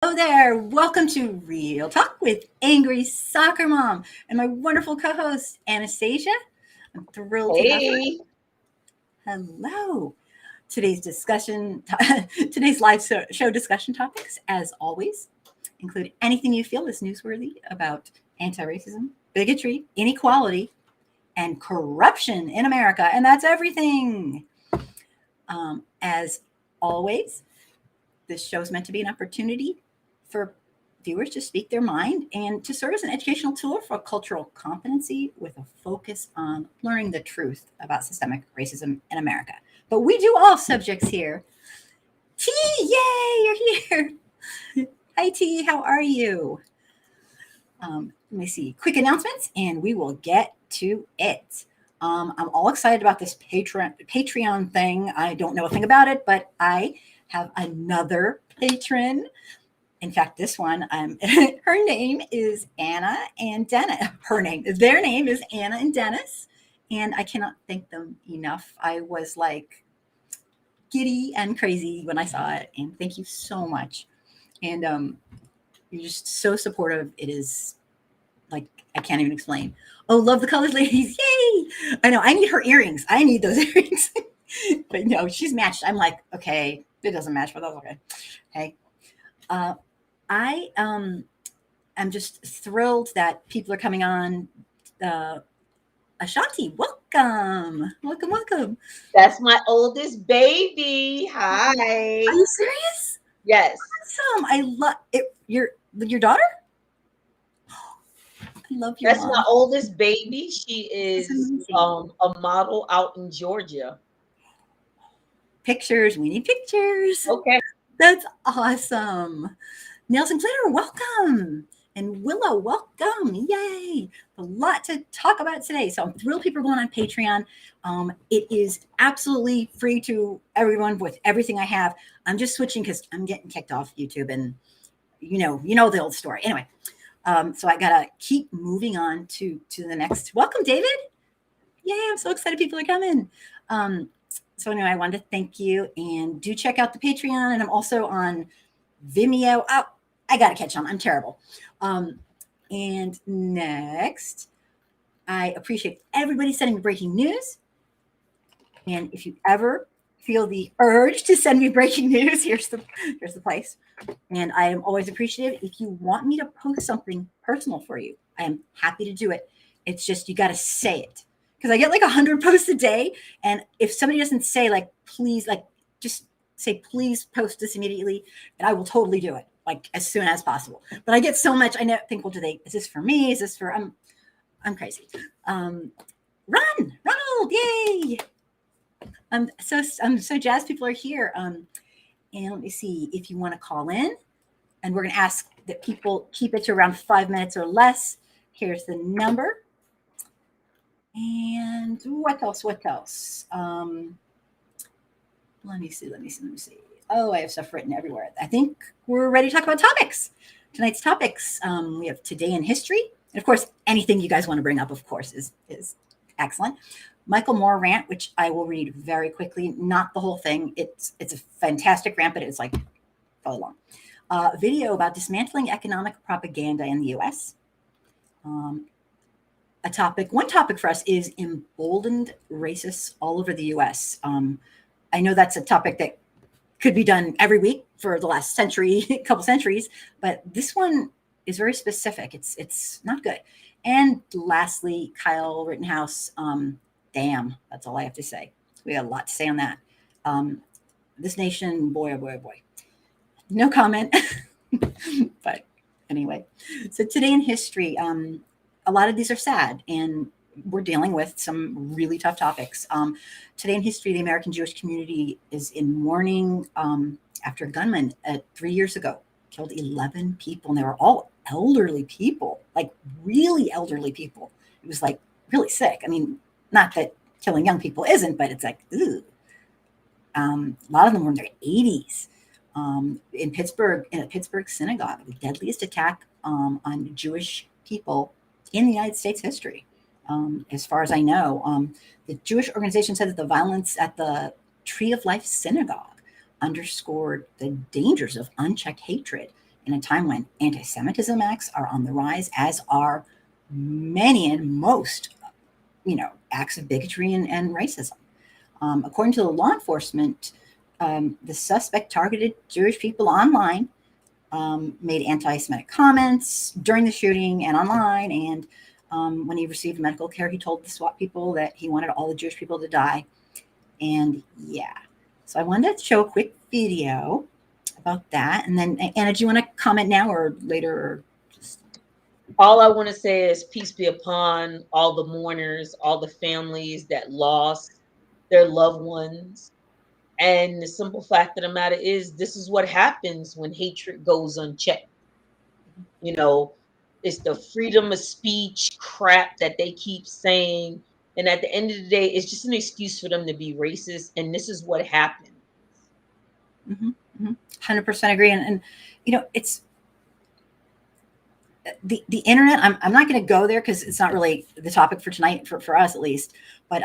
Hello there. Welcome to Real Talk with Angry Soccer Mom and my wonderful co-host Anastasia. I'm thrilled to have her. Hey, Hello. Today's discussion, today's live show discussion topics, as always, include anything you feel is newsworthy about anti-racism, bigotry, inequality, and corruption in America, and that's everything. As always, this show is meant to be an opportunity for viewers to speak their mind and to serve as an educational tool for cultural competency with a focus on learning the truth about systemic racism in America. But we do all subjects here. T, yay, you're here. Hi, T, how are you? Let me see. Quick announcements, and we will get to it. I'm all excited about this Patreon thing. I don't know a thing about it, but I have another patron. In fact, this one, her name is Anna and Dennis. Their name is Anna and Dennis, and I cannot thank them enough. I was like giddy and crazy when I saw it, and thank you so much. And you're just so supportive. It is like I can't even explain. Oh, love the colored ladies! Yay! I know I need her earrings. I need those earrings. But no, she's matched. I'm like, okay, it doesn't match, but that's okay. Okay. I am just thrilled that people are coming on. Ashanti, welcome. Welcome. that's my oldest baby. Hi. Are you serious? Yes, Awesome. I love it. Your daughter? I love your that's mom. my oldest baby. She That's is amazing. a model out in Georgia. Pictures. We need pictures. Okay. That's awesome. Nelson Glitter, welcome. And Willow, welcome. Yay. A lot to talk about today. So I'm thrilled people are going on Patreon. It is absolutely free to everyone with everything I have. I'm just switching because I'm getting kicked off YouTube and you know the old story. Anyway, so I gotta keep moving on to the next. Welcome, David. Yay, I'm so excited people are coming. So anyway, I wanted to thank you and do check out the Patreon. And I'm also on Vimeo. Oh, I got to catch on. I'm terrible. And next, I appreciate everybody sending me breaking news. And if you ever feel the urge to send me breaking news, here's the place. And I am always appreciative. If you want me to post something personal for you, I am happy to do it. It's just you got to say it because I get like 100 posts a day. And if somebody doesn't say like, please, like just say, please post this immediately, and I will totally do it like as soon as possible. But I get so much. I never think, well, is this for me? Is this for, I'm crazy. Ronald, yay. I'm so jazzed people are here. And let me see if you want to call in, and we're going to ask that people keep it to around 5 minutes or less. Here's the number. And what else? Let me see. Oh, I have stuff written everywhere. I think we're ready to talk about topics. Tonight's topics. We have today in history. And of course, anything you guys want to bring up, of course, is excellent. Michael Moore rant, which I will read very quickly, not the whole thing. It's a fantastic rant, but it's like really long. Video about dismantling economic propaganda in the U.S. One topic for us is emboldened racists all over the U.S. I know that's a topic that could be done every week for the last couple centuries, but this one is very specific. It's not good. And lastly, Kyle Rittenhouse. Damn, that's all I have to say. We got a lot to say on that. This nation, boy, oh boy, oh boy. No comment. But anyway, so today in history, a lot of these are sad, and we're dealing with some really tough topics. Today in history, the American Jewish community is in mourning after a gunman 3 years ago killed 11 people, and they were all elderly people, like really elderly people. It was like really sick. I mean, not that killing young people isn't, but it's like, ooh. A lot of them were in their 80s. In a Pittsburgh Synagogue, the deadliest attack on Jewish people in the United States history. As far as I know, the Jewish organization said that the violence at the Tree of Life Synagogue underscored the dangers of unchecked hatred in a time when anti-Semitism acts are on the rise, as are many and most, acts of bigotry and racism. According to the law enforcement, the suspect targeted Jewish people online, made anti-Semitic comments during the shooting and online. And when he received medical care, he told the SWAT people that he wanted all the Jewish people to die. And yeah, so I wanted to show a quick video about that. And then, Anna, do you want to comment now or later? Or just... All I want to say is peace be upon all the mourners, all the families that lost their loved ones. And the simple fact of the matter is, this is what happens when hatred goes unchecked. You know, it's the freedom of speech crap that they keep saying. And at the end of the day, it's just an excuse for them to be racist. And this is what happened. 100% agree. And it's the internet. I'm not going to go there because it's not really the topic for tonight, for us at least. But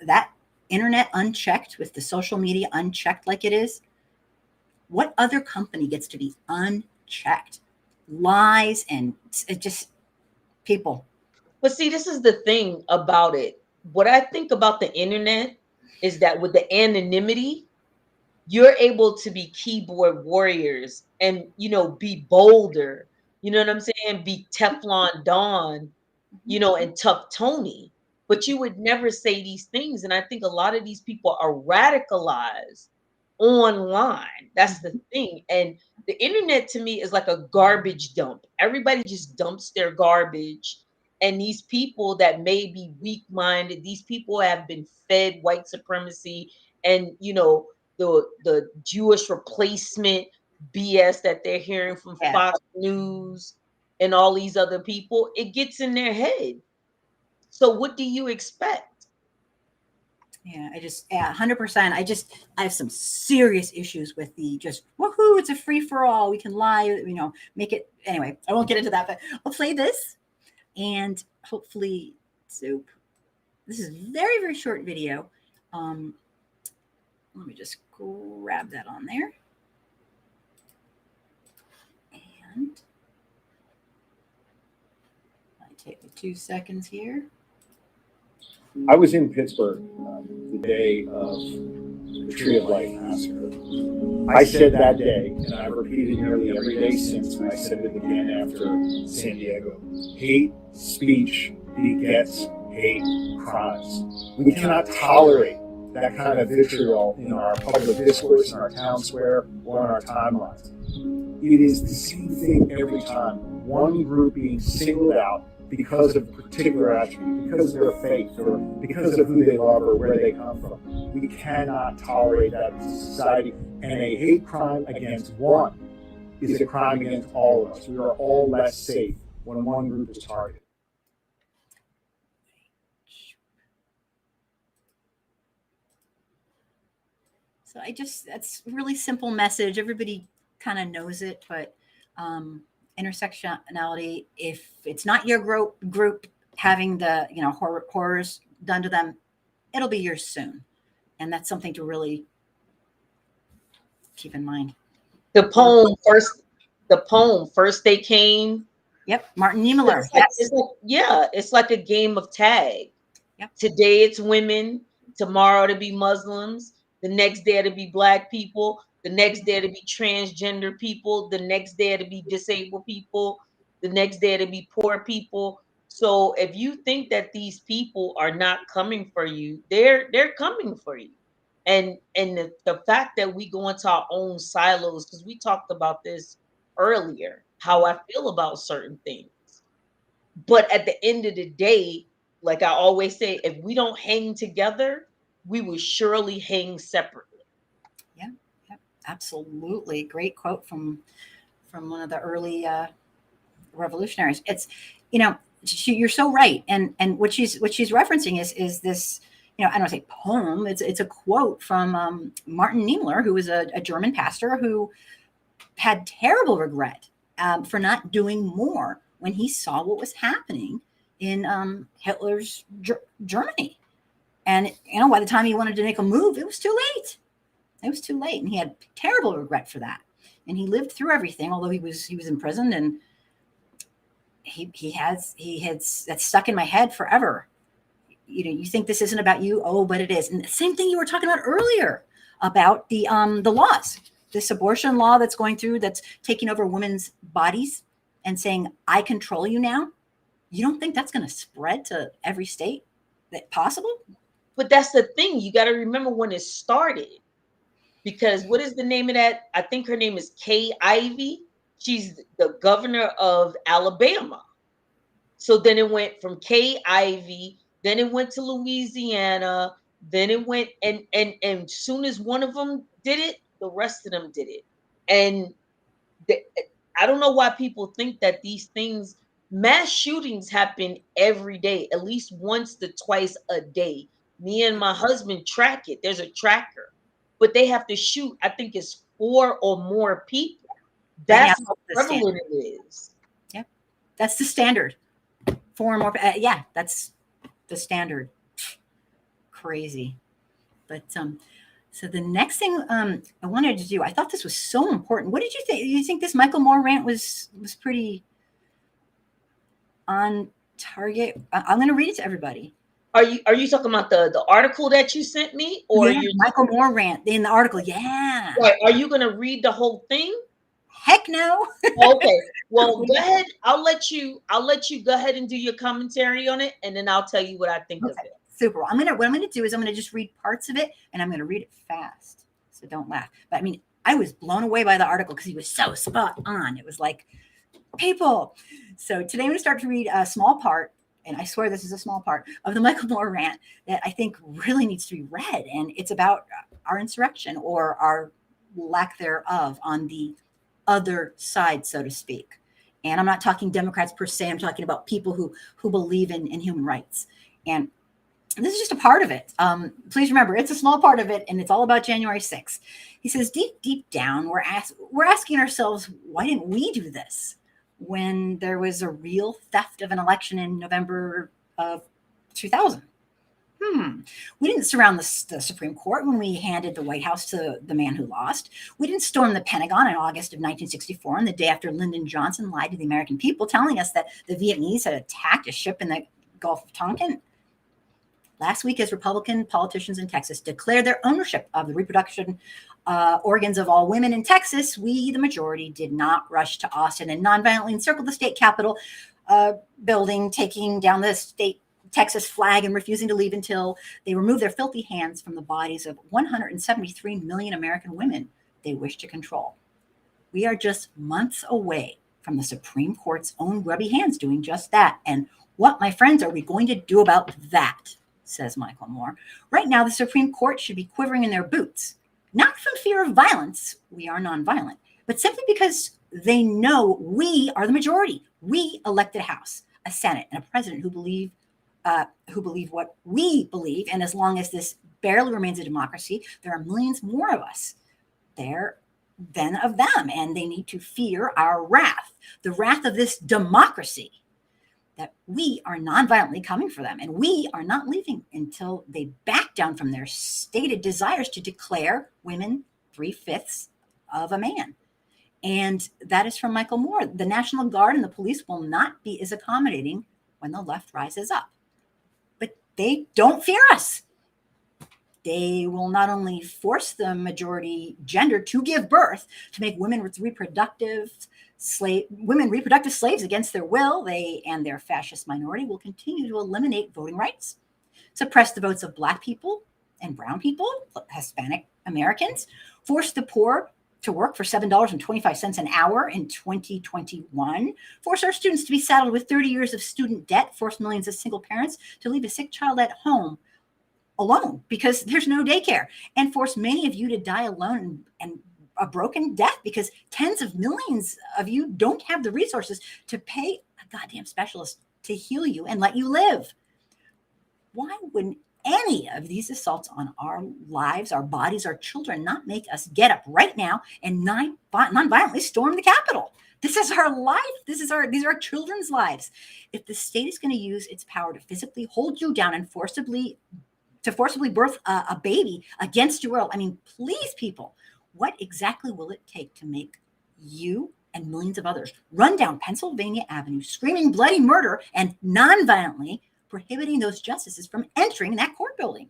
that internet unchecked, with the social media unchecked like it is, what other company gets to be unchecked? Lies and it just people. But see, this is the thing about it. What I think about the internet is that with the anonymity, you're able to be keyboard warriors and, be bolder. You know what I'm saying? Be Teflon Don, and tough Tony. But you would never say these things. And I think a lot of these people are radicalized online. That's the thing. And the internet to me is like a garbage dump. Everybody just dumps their garbage. And these people that may be weak minded, these people have been fed white supremacy and, the Jewish replacement BS that they're hearing from Fox News and all these other people. It gets in their head. So what do you expect? Yeah, 100%. I have some serious issues with the just, woohoo, it's a free for all. We can lie, make it. Anyway, I won't get into that, but I'll play this and hopefully, so this is a very, very short video. Let me just grab that on there. And I take me 2 seconds here. I was in Pittsburgh the day of the Tree of Life massacre. I said that day, and I've repeated nearly every day since, and I said it again after San Diego, hate speech begets hate crimes. We cannot tolerate that kind of vitriol in our public discourse, in our town square, or on our timelines. It is the same thing every time. One group being singled out because of a particular attribute, because of their faith, or because of who they love or where they come from. We cannot tolerate that as a society. And a hate crime against one is a crime against all of us. We are all less safe when one group is targeted. So that's a really simple message. Everybody kind of knows it, but intersectionality, if it's not your group having the horrors done to them, it'll be yours soon. And that's something to really keep in mind. The poem first they came. Yep, Martin Niemöller. It's like a game of tag. Yep. Today it's women, tomorrow to be Muslims, the next day to be Black people, the next day to be transgender people, the next day to be disabled people, the next day to be poor people. So if you think that these people are not coming for you, they're coming for you. And the fact that we go into our own silos, because we talked about this earlier, how I feel about certain things. But at the end of the day, like I always say, if we don't hang together, we will surely hang separately. Yeah, absolutely. Great quote from one of the early revolutionaries. It's, you're so right. And what she's referencing is this, I don't want to say poem. It's a quote from Martin Niemöller, who was a German pastor who had terrible regret for not doing more when he saw what was happening in Hitler's Germany. And, by the time he wanted to make a move, it was too late. It was too late. And he had terrible regret for that. and he lived through everything, although he was imprisoned, and that's stuck in my head forever. You think this isn't about you? Oh, but it is. And the same thing you were talking about earlier about the laws, this abortion law that's going through, that's taking over women's bodies and saying, I control you now. You don't think that's going to spread to every state that possible? But that's the thing. You got to remember when it started, because what is the name of that? I think her name is Kay Ivey. She's the governor of Alabama. So then it went from Kay Ivey, then it went to Louisiana, then it went, and soon as one of them did it, the rest of them did it. And I don't know why people think that these things, mass shootings happen every day, at least once to twice a day. Me and my husband track it. There's a tracker, but they have to shoot, I think it's 4 or more people. That's how prevalent it is. Yeah, that's the standard. 4 or more. Yeah, that's the standard. Crazy. But so the next thing I wanted to do, I thought this was so important. What did you think? You think this Michael Moore rant was pretty on target? I'm going to read it to everybody. Are you talking about the article that you sent me, or Michael Moore rant in the article? Yeah. Right. Are you going to read the whole thing? Heck no. Okay. Well, go ahead. I'll let you go ahead and do your commentary on it, and then I'll tell you what I think of it. Super. What I'm going to do is I'm going to just read parts of it, and I'm going to read it fast. So don't laugh. But I mean, I was blown away by the article because he was so spot on. It was like, people. So today I'm going to start to read a small part, and I swear this is a small part of the Michael Moore rant that I think really needs to be read. And it's about our insurrection, or our lack thereof, on the other side, so to speak. And I'm not talking Democrats per se. I'm talking about people who believe in human rights. And this is just a part of it. Please remember, it's a small part of it, and it's all about January 6th. He says, deep down, we're asking ourselves, why didn't we do this when there was a real theft of an election in November of 2000? We didn't surround the Supreme Court when we handed the White House to the man who lost. We didn't storm the Pentagon in August of 1964, and the day after Lyndon Johnson lied to the American people, telling us that the Vietnamese had attacked a ship in the Gulf of Tonkin. Last week, as Republican politicians in Texas declared their ownership of the reproduction organs of all women in Texas, we, the majority, did not rush to Austin and nonviolently encircle the state capitol building, taking down the state Texas flag and refusing to leave until they removed their filthy hands from the bodies of 173 million American women they wish to control. We are just months away from the Supreme Court's own grubby hands doing just that. And what, my friends, are we going to do about that? Says Michael Moore. Right now, the Supreme Court should be quivering in their boots, not from fear of violence. We are nonviolent, but simply because they know we are the majority. We elected a House, a Senate, and a president who believe what we believe. And as long as this barely remains a democracy, there are millions more of us there than of them, and they need to fear our wrath, the wrath of this democracy, that we are nonviolently coming for them, and we are not leaving until they back down from their stated desires to declare women 3/5 of a man. And that is from Michael Moore. The National Guard and the police will not be as accommodating when the left rises up. But they don't fear us. They will not only force the majority gender to give birth, to make women reproductive slaves against their will. They and their fascist minority will continue to eliminate voting rights, suppress the votes of Black people and brown people, Hispanic Americans, force the poor to work for $7.25 an hour in 2021, force our students to be saddled with 30 years of student debt, force millions of single parents to leave a sick child at home alone because there's no daycare, and force many of you to die alone and a broken death because tens of millions of you don't have the resources to pay a goddamn specialist to heal you and let you live. Why wouldn't any of these assaults on our lives, our bodies, our children not make us get up right now and non-violently storm the Capitol? This is our life. These are our children's lives. If the state is going to use its power to physically hold you down and forcibly birth a baby against your will, I mean, please, people, what exactly will it take to make you and millions of others run down Pennsylvania Avenue screaming bloody murder and nonviolently prohibiting those justices from entering that court building.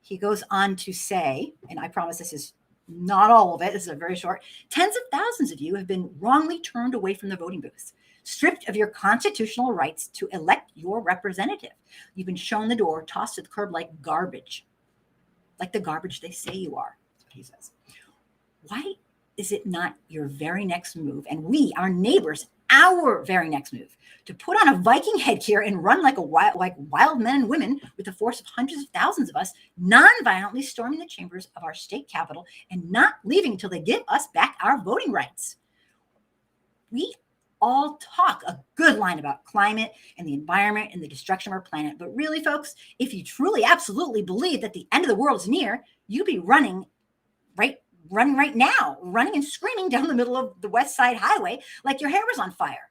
He goes on to say, and I promise this is not all of it, this is a very short, tens of thousands of you have been wrongly turned away from the voting booths, stripped of your constitutional rights to elect your representative. You've been shown the door, tossed to the curb like garbage, like the garbage they say you are, he says. Why is it not your very next move, and we, our neighbors, our very next move, to put on a Viking headgear and run like wild men and women with the force of hundreds of thousands of us, non-violently storming the chambers of our state capitol and not leaving until they give us back our voting rights? We all talk a good line about climate and the environment and the destruction of our planet, but really, folks, if you truly, absolutely believe that the end of the world is near, you'd be running right now, running and screaming down the middle of the West Side Highway like your hair was on fire,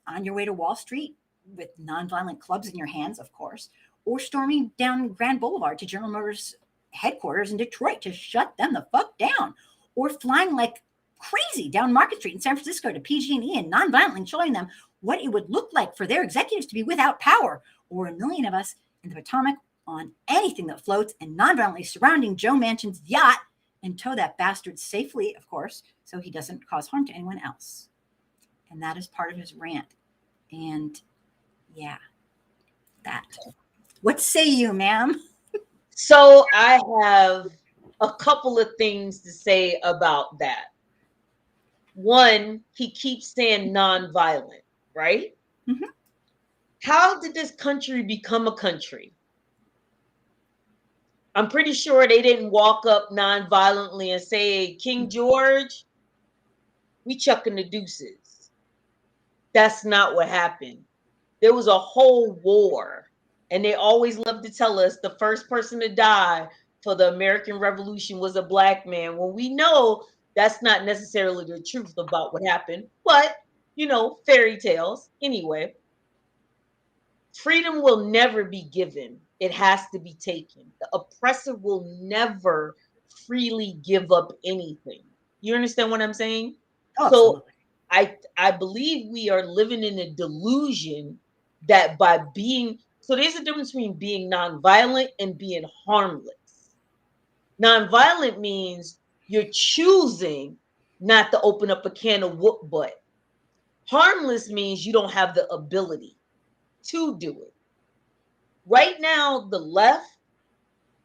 on your way to Wall Street with nonviolent clubs in your hands, of course, or storming down Grand Boulevard to General Motors headquarters in Detroit to shut them the fuck down, or flying like crazy down Market Street in San Francisco to PG&E and nonviolently showing them what it would look like for their executives to be without power, or a million of us in the Potomac on anything that floats and nonviolently surrounding Joe Manchin's yacht and tow that bastard safely, of course, so he doesn't cause harm to anyone else. And that is part of his rant. And yeah, that. What say you, ma'am? So I have a couple of things to say about that. One, he keeps saying nonviolent, right? Mm-hmm. How did this country become a country? I'm pretty sure they didn't walk up nonviolently and say, King George, we chucking the deuces. That's not what happened. There was a whole war. And they always love to tell us the first person to die for the American Revolution was a black man. When we know that's not necessarily the truth about what happened. But, fairy tales. Anyway, freedom will never be given. It has to be taken. The oppressor will never freely give up anything. You understand what I'm saying? Oh, absolutely. So I believe we are living in a delusion that by being, so there's a difference between being nonviolent and being harmless. Nonviolent means you're choosing not to open up a can of whoop butt. Harmless means you don't have the ability to do it. Right now, the left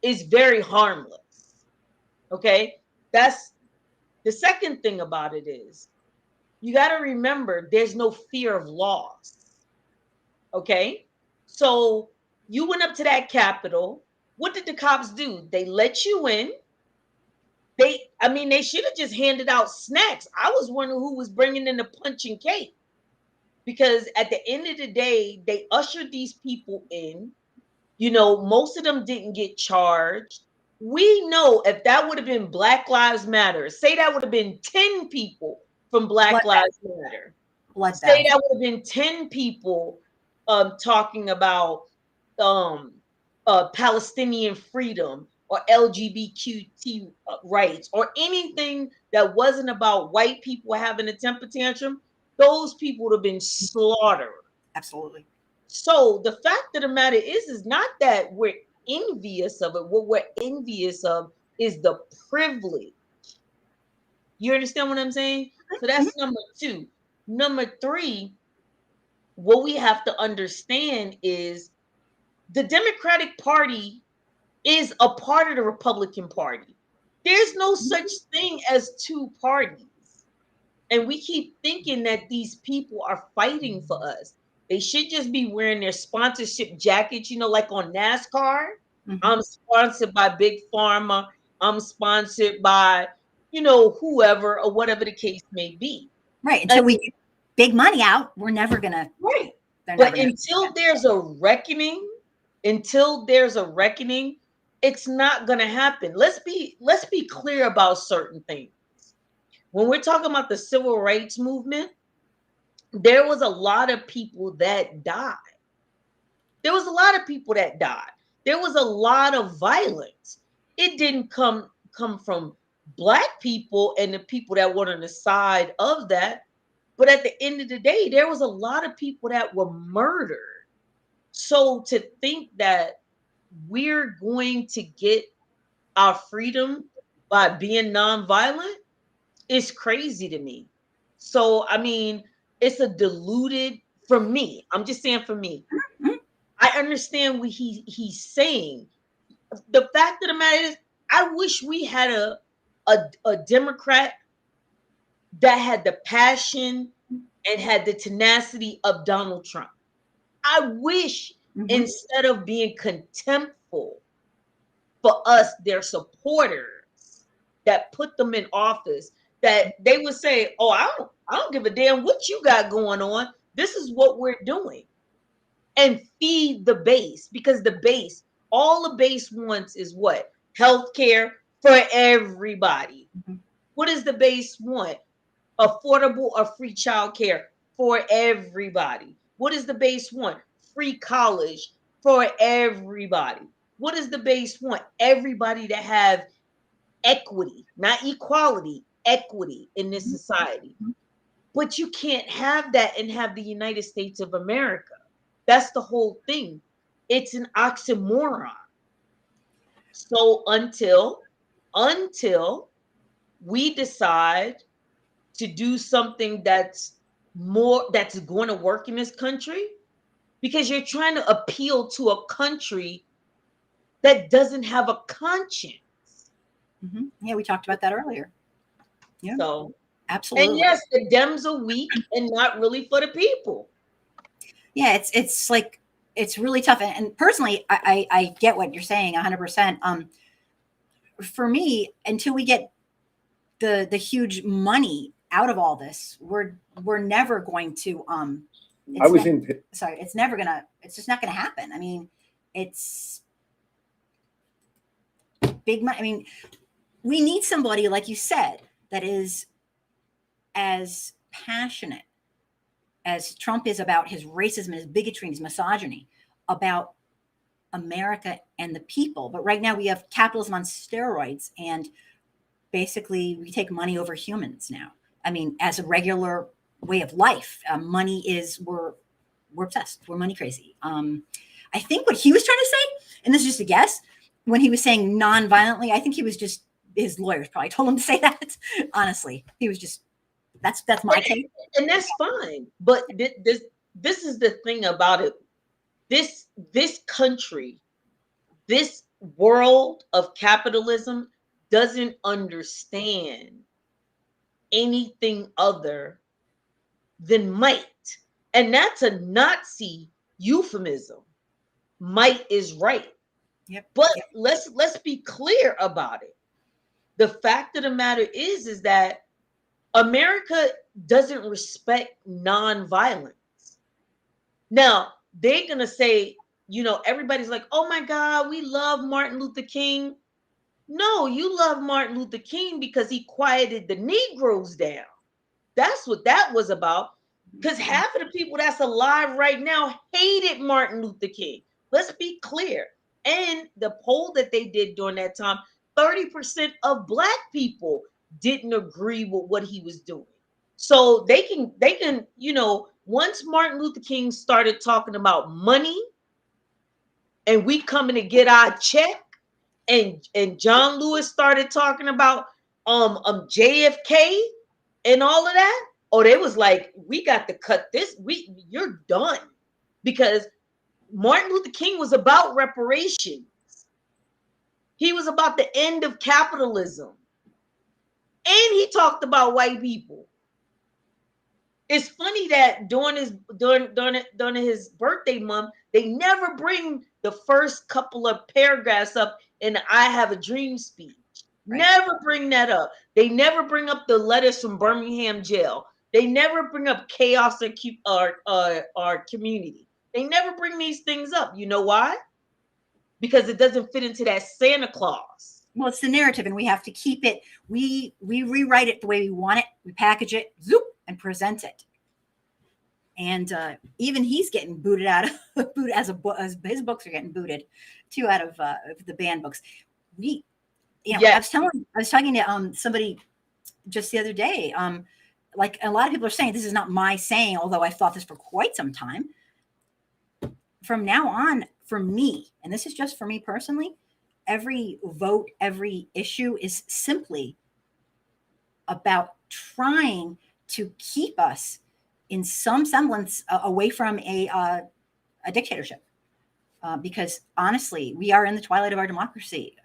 is very harmless. Okay? That's the second thing about it is you got to remember there's no fear of loss. Okay? So you went up to that Capitol. What did the cops do? They let you in. They should have just handed out snacks. I was wondering who was bringing in the punch and cake. Because at the end of the day, they ushered these people in. Most of them didn't get charged. We know if that would have been Black Lives Matter, say that would have been 10 people from Black Lives Matter. Say that would have been 10 people talking about Palestinian freedom or LGBTQ rights or anything that wasn't about white people having a temper tantrum. Those people would have been slaughtered. Absolutely. So the fact of the matter is not that we're envious of it. What we're envious of is the privilege. You understand what I'm saying? So that's number two. Number three, what we have to understand is the Democratic Party is a part of the Republican Party. There's no such thing as two parties. And we keep thinking that these people are fighting for us. They should just be wearing their sponsorship jackets, like on NASCAR. Mm-hmm. I'm sponsored by Big Pharma. I'm sponsored by, whoever or whatever the case may be. Right. Until we get big money out, we're never going to. Right. But until there's a reckoning, it's not going to happen. Let's be clear about certain things. When we're talking about the civil rights movement, there was a lot of people that died. There was a lot of violence. It didn't come from Black people and the people that were on the side of that. But at the end of the day, there was a lot of people that were murdered. So to think that we're going to get our freedom by being nonviolent is crazy to me. So, I mean, it's a diluted, for me, I'm just saying for me, Mhm. I understand what he's saying. The fact of the matter is, I wish we had a Democrat that had the passion and had the tenacity of Donald Trump. I wish Mhm. instead of being contemptful for us, their supporters that put them in office, that they would say, "Oh, I don't give a damn what you got going on. This is what we're doing," and feed the base, because the base, all the base wants is what? Healthcare for everybody. Mhm. What does the base want? Affordable or free childcare for everybody. What does the base want? Free college for everybody. What does the base want? Everybody to have equity, not equality, equity in this Mhm. society. Mhm. But you can't have that and have the United States of America. That's the whole thing. It's an oxymoron. So until we decide to do something that's going to work in this country, because you're trying to appeal to a country that doesn't have a conscience. Mhm. Yeah, we talked about that earlier. Yeah, So, and absolutely. yes, the Dems are weak and not really for the people. Yeah, it's like it's really tough. And personally, I get what you're saying 100%. For me, until we get the huge money out of all this, we're never going to I it's was ne- in Pitt- sorry, it's never gonna it's just not gonna happen. I mean, it's big money. I mean, we need somebody like you said that is as passionate as Trump is about his racism and his bigotry and his misogyny, about America and the people. But right now we have capitalism on steroids, and basically we take money over humans now. I mean, as a regular way of life, money is we're obsessed. We're money crazy. I think what he was trying to say, and this is just a guess, when he was saying non-violently, I think he was just his lawyers probably told him to say that. Honestly, he was just that's my take. And that's fine. But this is the thing about it. This country, this world of capitalism doesn't understand anything other than might. And that's a Nazi euphemism. Might is right. Yep. But Yep. let's be clear about it. The fact of the matter is that America doesn't respect nonviolence. Now, they're going to say, everybody's like, "Oh my God, we love Martin Luther King." No, you love Martin Luther King because he quieted the Negroes down. That's what that was about. Because half of the people that's alive right now hated Martin Luther King. Let's be clear. And the poll that they did during that time, 30% of Black people didn't agree with what he was doing. So they can, once Martin Luther King started talking about money and we coming to get our check, and John Lewis started talking about JFK and all of that, oh, they was like, "We got to cut this. You're done," because Martin Luther King was about reparations. He was about the end of capitalism, and he talked about white people. It's funny that during his birthday month, they never bring the first couple of paragraphs up in the "I Have a Dream" speech. Right. Never bring that up. They never bring up the letters from Birmingham jail. They never bring up chaos or community. They never bring these things up. You know why? Because it doesn't fit into that Santa Claus. Well, it's the narrative, and we have to keep it. We rewrite it the way we want it. We package it, zoop, and present it. And even he's getting booted out of boot as his books are getting booted, 2 out of the banned books. We You know, Yes. I was talking to somebody just the other day. Like a lot of people are saying, this is not my saying, although I've thought this for quite some time. From now on, for me, and this is just for me personally, every vote, every issue is simply about trying to keep us in some semblance away from a dictatorship. Because honestly, we are in the twilight of our democracy.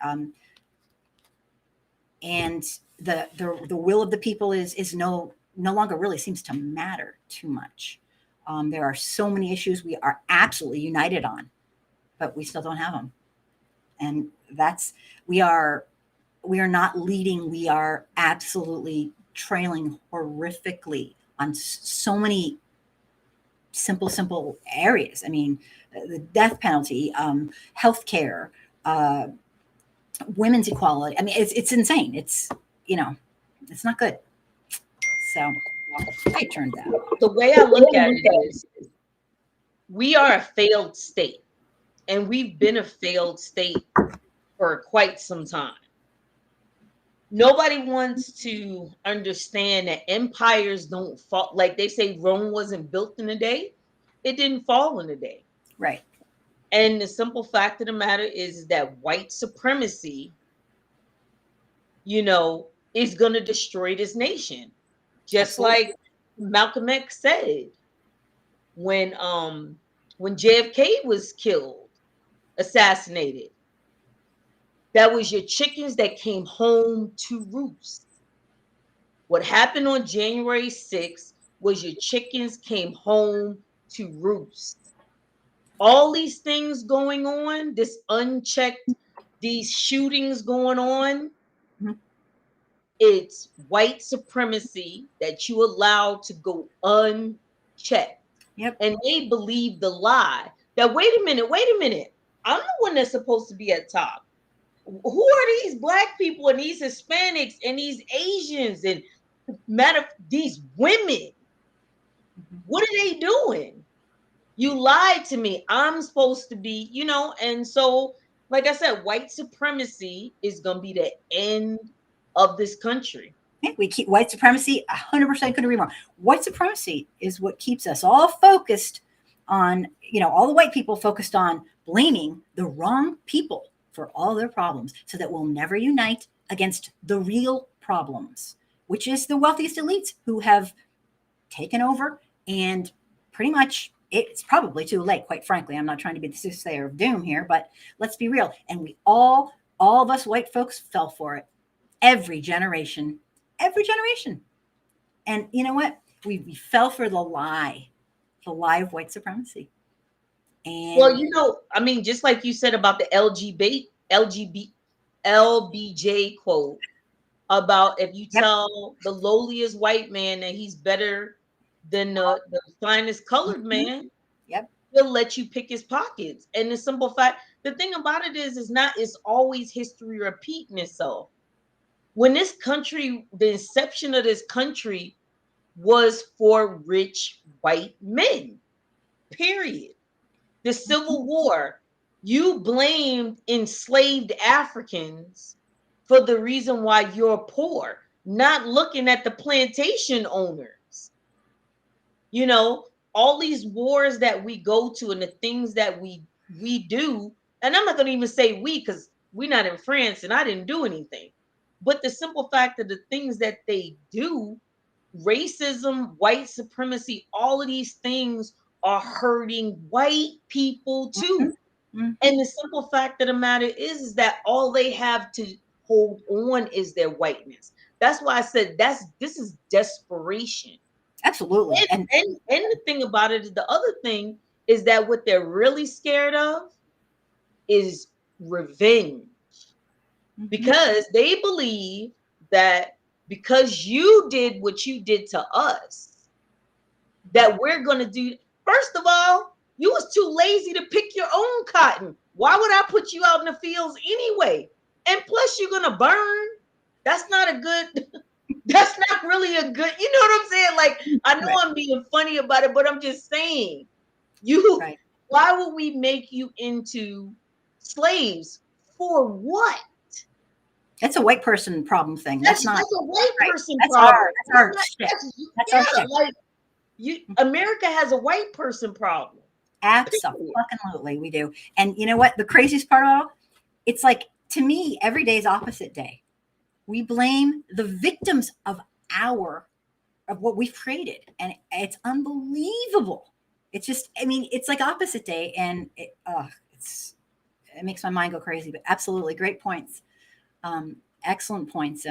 And the will of the people is no longer really seems to matter too much. There are so many issues we are absolutely united on, but we still don't have them. And that's we are not leading. We are absolutely trailing horrifically on so many simple areas. I mean, the death penalty, healthcare, women's equality. I mean, it's insane. It's, you know, it's not good. So I turned that. The way I look at it is, we are a failed state, and we've been a failed state for quite some time. Nobody wants to understand that empires don't fall. Like they say, Rome wasn't built in a day. It didn't fall in a day. Right. And the simple fact of the matter is that white supremacy, you know, is going to destroy this nation. Just Absolutely. like Malcolm X said when JFK was killed, assassinated. That was your chickens that came home to roost. What happened on January 6th was your chickens came home to roost. All these things going on, this unchecked, these shootings going on, Mhm. it's white supremacy that you allow to go unchecked. Yep. And they believe the lie that, wait a minute, I'm the one that's supposed to be at top. Who are these black people and these Hispanics and these Asians and these women? What are they doing? You lied to me. I'm supposed to be, you know, and so, like I said, white supremacy is going to be the end of this country. Yeah, we keep white supremacy. 100% couldn't agree more. White supremacy is what keeps us all focused on, you know, all the white people focused on blaming the wrong people for all their problems, so that we'll never unite against the real problems, which is the wealthiest elites who have taken over. And pretty much it's probably too late, quite frankly. I'm not trying to be the soothsayer of doom here, but let's be real. And we all of us white folks fell for it. Every generation. And you know what? We fell for the lie of white supremacy. And Well, you know, I mean, just like you said about the LBJ quote about, if you yep, tell the lowliest white man that he's better than the finest colored man, yep, he'll let you pick his pockets. And the simple fact, the thing about it is it's always history repeating itself. When this country, the inception of this country was for rich white men, period. The Civil War, you blamed enslaved Africans for the reason why you're poor, not looking at the plantation owners. You know, all these wars that we go to and the things that we do, and I'm not going to even say we, because we're not in France and I didn't do anything. But the simple fact of the things that they do, racism, white supremacy, all of these things are hurting white people too. mm-hmm. And the simple fact of the matter is that all they have to hold on is their whiteness. That's why I said this is desperation. Absolutely. And the thing about it is, the other thing is that what they're really scared of is revenge. Mm-hmm. Because they believe that because you did what you did to us, that we're going to do. First of all, you was too lazy to pick your own cotton. Why would I put you out in the fields anyway? And plus, you're going to burn. That's not a good. That's not really a good. You know what I'm saying? Like, I know Right. I'm being funny about it, but I'm just saying, you. Right. Why would we make you into slaves for what? That's a white person problem thing. That's not a white right. person That's problem. our shit. That's our shit. Like America has a white person problem. Absolutely, we do. And you know what? The craziest part of all, it's like, to me, every day is opposite day. We blame the victims of what we've created, and it's unbelievable. It's just, I mean, it's like opposite day, and it makes my mind go crazy. But absolutely, great points. Excellent points.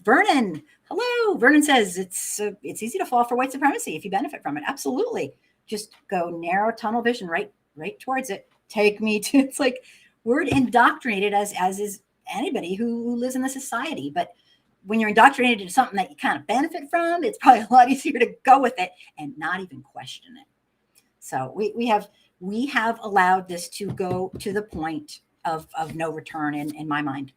Vernon, hello. Vernon says it's easy to fall for white supremacy if you benefit from it. Absolutely. Just go narrow tunnel vision right towards it. Take me to, it's like we're indoctrinated as is anybody who lives in the society. But when you're indoctrinated to something that you kind of benefit from, it's probably a lot easier to go with it and not even question it. So we have allowed this to go to the point of no return in my mind.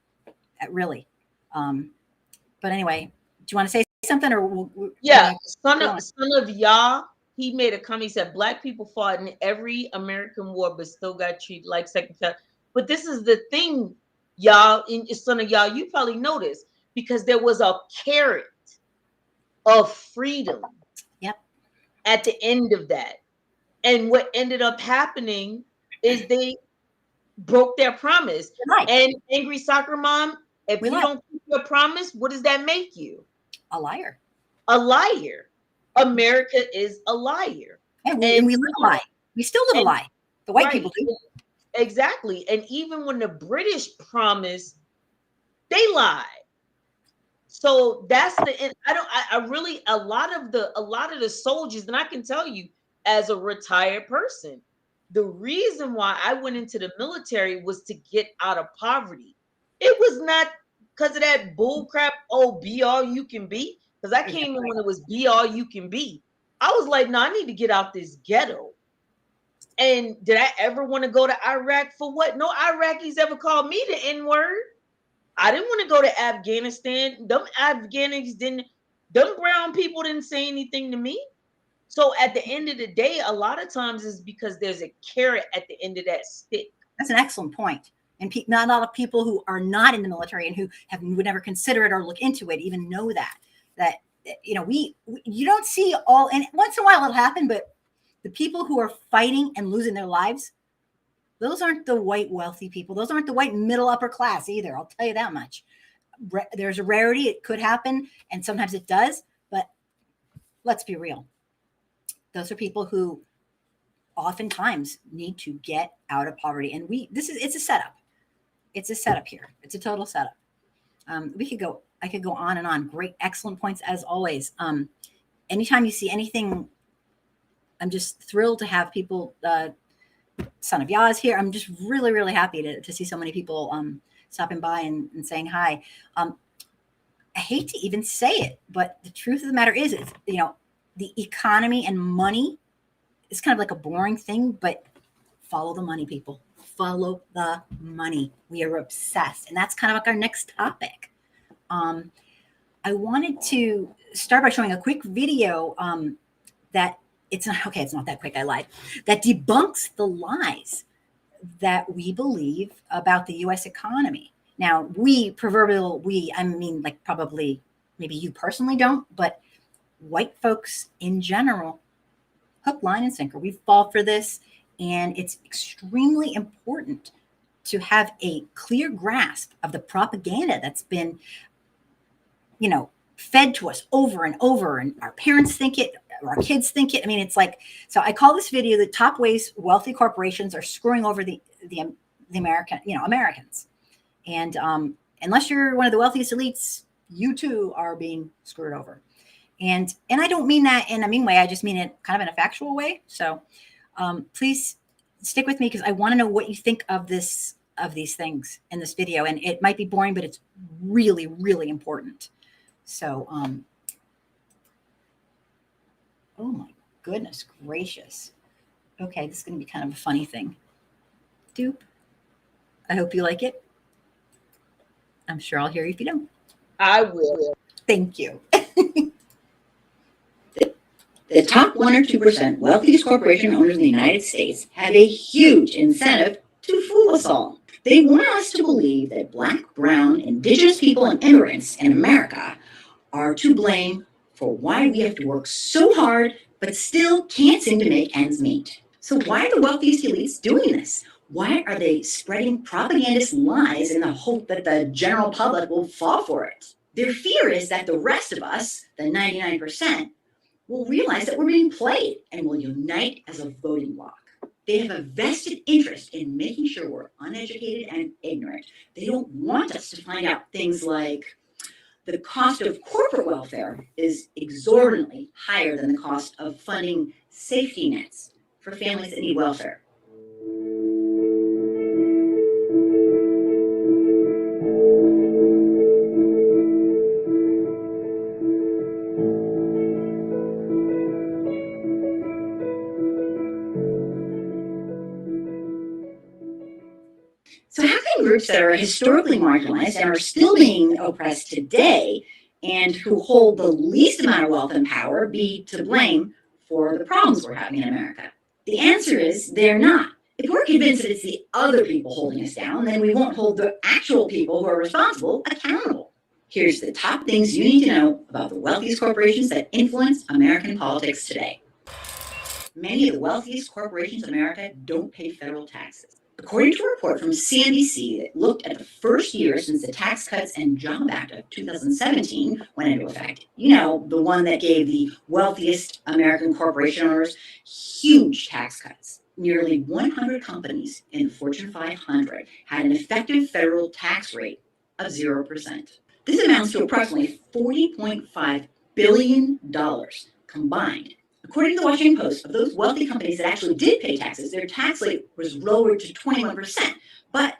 Really. But anyway, do you want to say something, or son of Yah, he made a comment. He said black people fought in every American war but still got treated like second class. But this is the thing, y'all, in son of Yah, you probably noticed, because there was a carrot of freedom at the end of that. And what ended up happening is they broke their promise. And Angry Soccer Mom, if you don't keep your promise, what does that make you? A liar. A liar. America is a liar. And we live a lie. We still live a lie. The white people do. Exactly. And even when the British promised, they lied. So that's I really, a lot of the soldiers, and I can tell you as a retired person, the reason why I went into the military was to get out of poverty. It was not because of that bull crap, be all you can be. Because I came in when it was be all you can be. I was like, no, I need to get out this ghetto. And did I ever want to go to Iraq for what? No Iraqis ever called me the N-word. I didn't want to go to Afghanistan. Them brown people didn't say anything to me. So at the end of the day, a lot of times is because there's a carrot at the end of that stick. That's an excellent point. And not a lot of people who are not in the military and who would never consider it or look into it even know that you don't see all, and once in a while it'll happen, but the people who are fighting and losing their lives, those aren't the white wealthy people. Those aren't the white middle upper class either. I'll tell you that much. There's a rarity. It could happen, and sometimes it does, but let's be real. Those are people who oftentimes need to get out of poverty. And it's a setup. It's a setup here. It's a total setup. I could go on and on. Great, excellent points as always. Anytime you see anything, I'm just thrilled to have people, Son of Yah is here. I'm just really, really happy to see so many people stopping by and saying hi. I hate to even say it, but the truth of the matter is, the economy and money is kind of like a boring thing, but follow the money, people. Follow the money. We are obsessed. And that's kind of like our next topic. I wanted to start by showing a quick video that it's not that quick, I lied, that debunks the lies that we believe about the U.S. economy. Now, I mean, like probably, maybe you personally don't, but white folks in general, hook, line, and sinker, we fall for this. And it's extremely important to have a clear grasp of the propaganda that's been, fed to us over and over. And our parents think it, or our kids think it. I mean, it's like, so I call this video the top ways wealthy corporations are screwing over the Americans. And unless you're one of the wealthiest elites, you too are being screwed over. And I don't mean that in a mean way. I just mean it kind of in a factual way. So please stick with me, because I want to know what you think of these things in this video. And it might be boring, but it's really, really important. So, oh my goodness gracious. Okay, this is going to be kind of a funny thing. Doop. I hope you like it. I'm sure I'll hear you if you don't. I will. Thank you. The top 1 or 2% wealthiest corporation owners in the United States have a huge incentive to fool us all. They want us to believe that Black, brown, indigenous people, and immigrants in America are to blame for why we have to work so hard but still can't seem to make ends meet. So why are the wealthiest elites doing this? Why are they spreading propagandist lies in the hope that the general public will fall for it? Their fear is that the rest of us, the 99%, will realize that we're being played and will unite as a voting bloc. They have a vested interest in making sure we're uneducated and ignorant. They don't want us to find out things like the cost of corporate welfare is exorbitantly higher than the cost of funding safety nets for families that need welfare. So how can groups that are historically marginalized and are still being oppressed today and who hold the least amount of wealth and power be to blame for the problems we're having in America? The answer is they're not. If we're convinced that it's the other people holding us down, then we won't hold the actual people who are responsible accountable. Here's the top things you need to know about the wealthiest corporations that influence American politics today. Many of the wealthiest corporations in America don't pay federal taxes. According to a report from CNBC that looked at the first year since the Tax Cuts and Jobs Act of 2017 went into effect, the one that gave the wealthiest American corporation owners huge tax cuts. Nearly 100 companies in the Fortune 500 had an effective federal tax rate of 0%. This amounts to approximately $40.5 billion combined. According to the Washington Post, of those wealthy companies that actually did pay taxes, their tax rate was lowered to 21%. But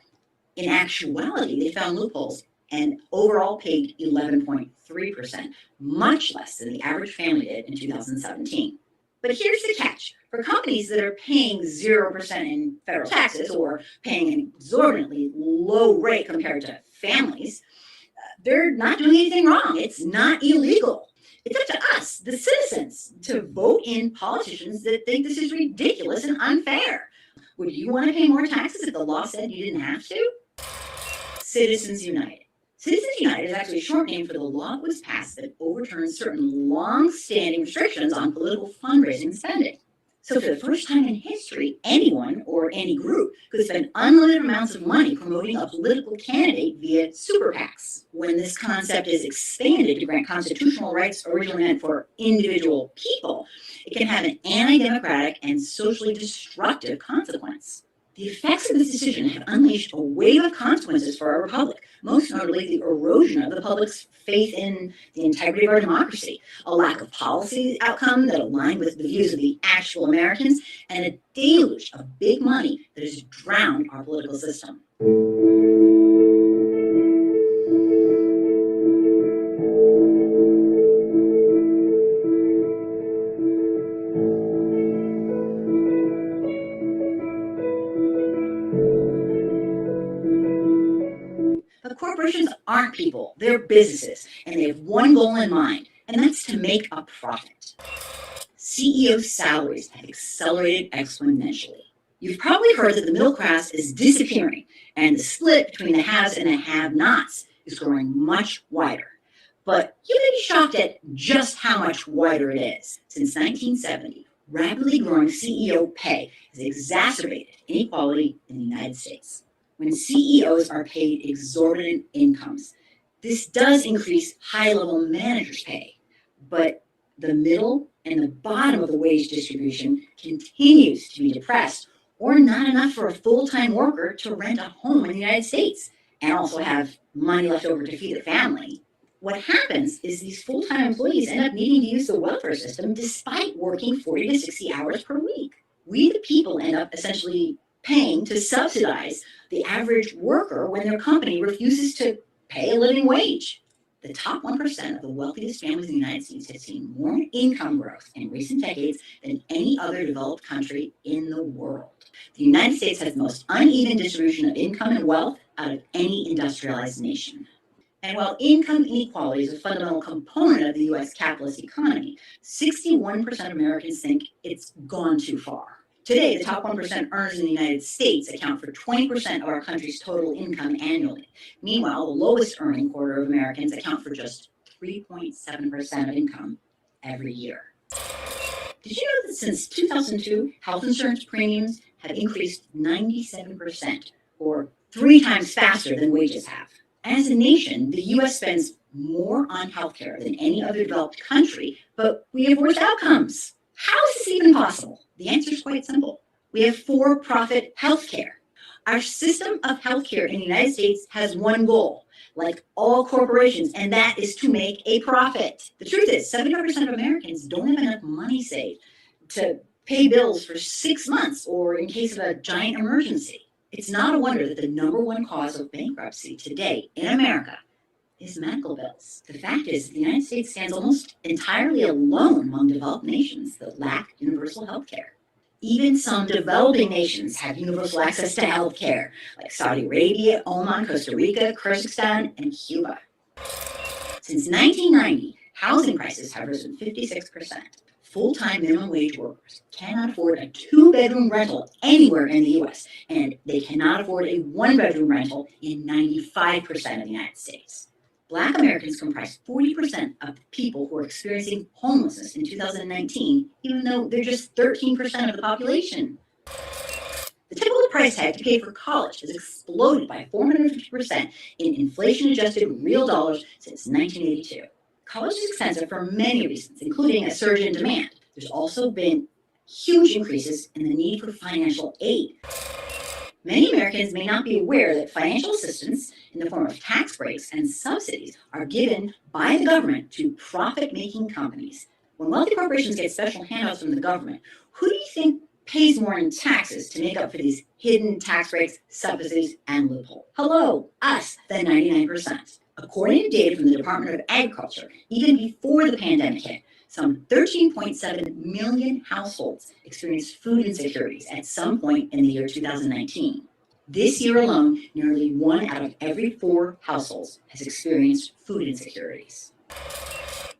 in actuality, they found loopholes and overall paid 11.3%, much less than the average family did in 2017. But here's the catch. For companies that are paying 0% in federal taxes or paying an exorbitantly low rate compared to families, they're not doing anything wrong. It's not illegal. It's up to us, the citizens, to vote in politicians that think this is ridiculous and unfair. Would you want to pay more taxes if the law said you didn't have to? Citizens United. Citizens United is actually a short name for the law that was passed that overturns certain long-standing restrictions on political fundraising and spending. So for the first time in history, anyone or any group could spend unlimited amounts of money promoting a political candidate via super PACs. When this concept is expanded to grant constitutional rights originally meant for individual people, it can have an anti-democratic and socially destructive consequence. The effects of this decision have unleashed a wave of consequences for our republic, most notably the erosion of the public's faith in the integrity of our democracy, a lack of policy outcome that align with the views of the actual Americans, and a deluge of big money that has drowned our political system. But corporations aren't people, they're businesses, and they have one goal in mind, and that's to make a profit. CEO salaries have accelerated exponentially. You've probably heard that the middle class is disappearing, and the split between the haves and the have-nots is growing much wider. But you may be shocked at just how much wider it is. Since 1970, rapidly growing CEO pay has exacerbated inequality in the United States. When CEOs are paid exorbitant incomes, this does increase high-level managers' pay, but the middle and the bottom of the wage distribution continues to be depressed or not enough for a full-time worker to rent a home in the United States and also have money left over to feed a family. What happens is these full-time employees end up needing to use the welfare system despite working 40 to 60 hours per week. We, the people, end up essentially paying to subsidize the average worker when their company refuses to pay a living wage. The top 1% of the wealthiest families in the United States have seen more income growth in recent decades than any other developed country in the world. The United States has the most uneven distribution of income and wealth out of any industrialized nation. And while income inequality is a fundamental component of the U.S. capitalist economy, 61% of Americans think it's gone too far. Today, the top 1% earners in the United States account for 20% of our country's total income annually. Meanwhile, the lowest earning quarter of Americans account for just 3.7% of income every year. Did you know that since 2002, health insurance premiums have increased 97%, or 3 times faster than wages have? As a nation, the U.S. spends more on healthcare than any other developed country, but we have worse outcomes. How is this even possible? The answer is quite simple. We have for-profit healthcare. Our system of healthcare in the United States has one goal, like all corporations, and that is to make a profit. The truth is, 75% of Americans don't have enough money saved to pay bills for 6 months or in case of a giant emergency. It's not a wonder that the number one cause of bankruptcy today in America is medical bills. The fact is, the United States stands almost entirely alone among developed nations that lack universal health care. Even some developing nations have universal access to health care, like Saudi Arabia, Oman, Costa Rica, Kyrgyzstan, and Cuba. Since 1990, housing prices have risen 56%. Full-time minimum wage workers cannot afford a 2-bedroom rental anywhere in the U.S., and they cannot afford a 1-bedroom rental in 95% of the United States. Black Americans comprise 40% of people who are experiencing homelessness in 2019, even though they're just 13% of the population. The typical price tag to pay for college has exploded by 450% in inflation-adjusted real dollars since 1982. College is expensive for many reasons, including a surge in demand. There's also been huge increases in the need for financial aid. Many Americans may not be aware that financial assistance in the form of tax breaks and subsidies are given by the government to profit-making companies. When wealthy corporations get special handouts from the government, who do you think pays more in taxes to make up for these hidden tax breaks, subsidies, and loopholes? Hello, us, the 99%. According to data from the Department of Agriculture, even before the pandemic hit, some 13.7 million households experienced food insecurities at some point in the year 2019. This year alone, nearly 1 out of every 4 households has experienced food insecurities.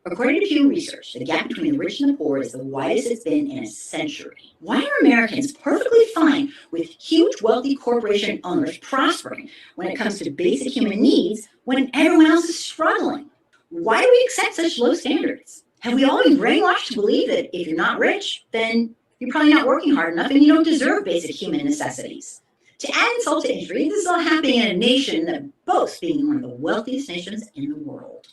According to Pew Research, the gap between the rich and the poor is the widest it's been in a century. Why are Americans perfectly fine with huge wealthy corporation owners prospering when it comes to basic human needs when everyone else is struggling? Why do we accept such low standards? Have we all been brainwashed to believe that if you're not rich, then you're probably not working hard enough and you don't deserve basic human necessities? To add insult to injury, this is all happening in a nation that boasts being one of the wealthiest nations in the world.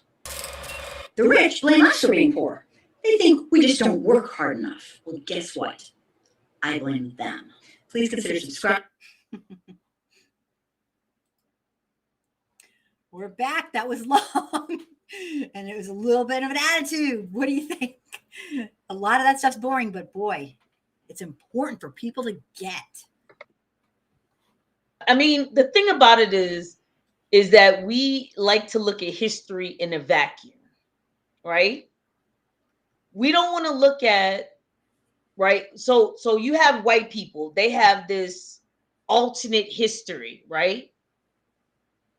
The rich blame us for being poor. They think we just don't work hard enough. Well, guess what? I blame them. Please consider subscribing. We're back. That was long. And it was a little bit of an attitude. What do you think? A lot of that stuff's boring, but boy, it's important for people to get. I mean, the thing about it is that we like to look at history in a vacuum, right? We don't want to look at, right? So you have white people, they have this alternate history, right?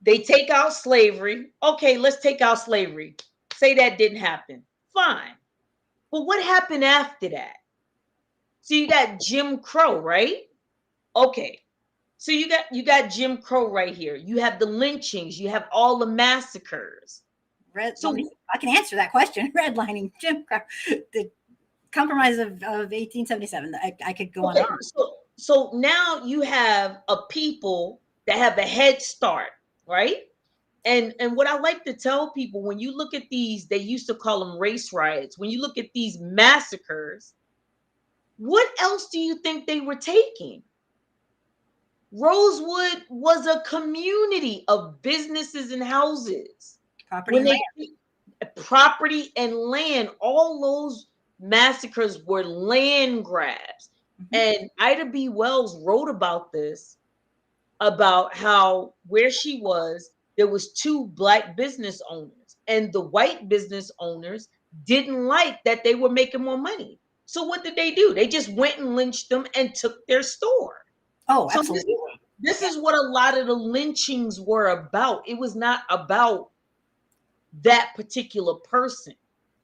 They take out slavery. Okay, let's take out slavery. Say that didn't happen. Fine. But what happened after that? So you got Jim Crow, right? Okay. So you got Jim Crow right here. You have the lynchings. You have all the massacres. So I can answer that question. Redlining, Jim Crow, the Compromise of 1877. I could go on. So now you have a people that have a head start, right? And what I like to tell people, when you look at these, they used to call them race riots. When you look at these massacres, what else do you think they were taking? Rosewood was a community of businesses and houses. Property and land. All those massacres were land grabs. Mm-hmm. And Ida B. Wells wrote about this, about how where she was, there was 2 black business owners, and the white business owners didn't like that they were making more money. So what did they do? They just went and lynched them and took their store. Oh, absolutely. So this is what a lot of the lynchings were about. It was not about that particular person.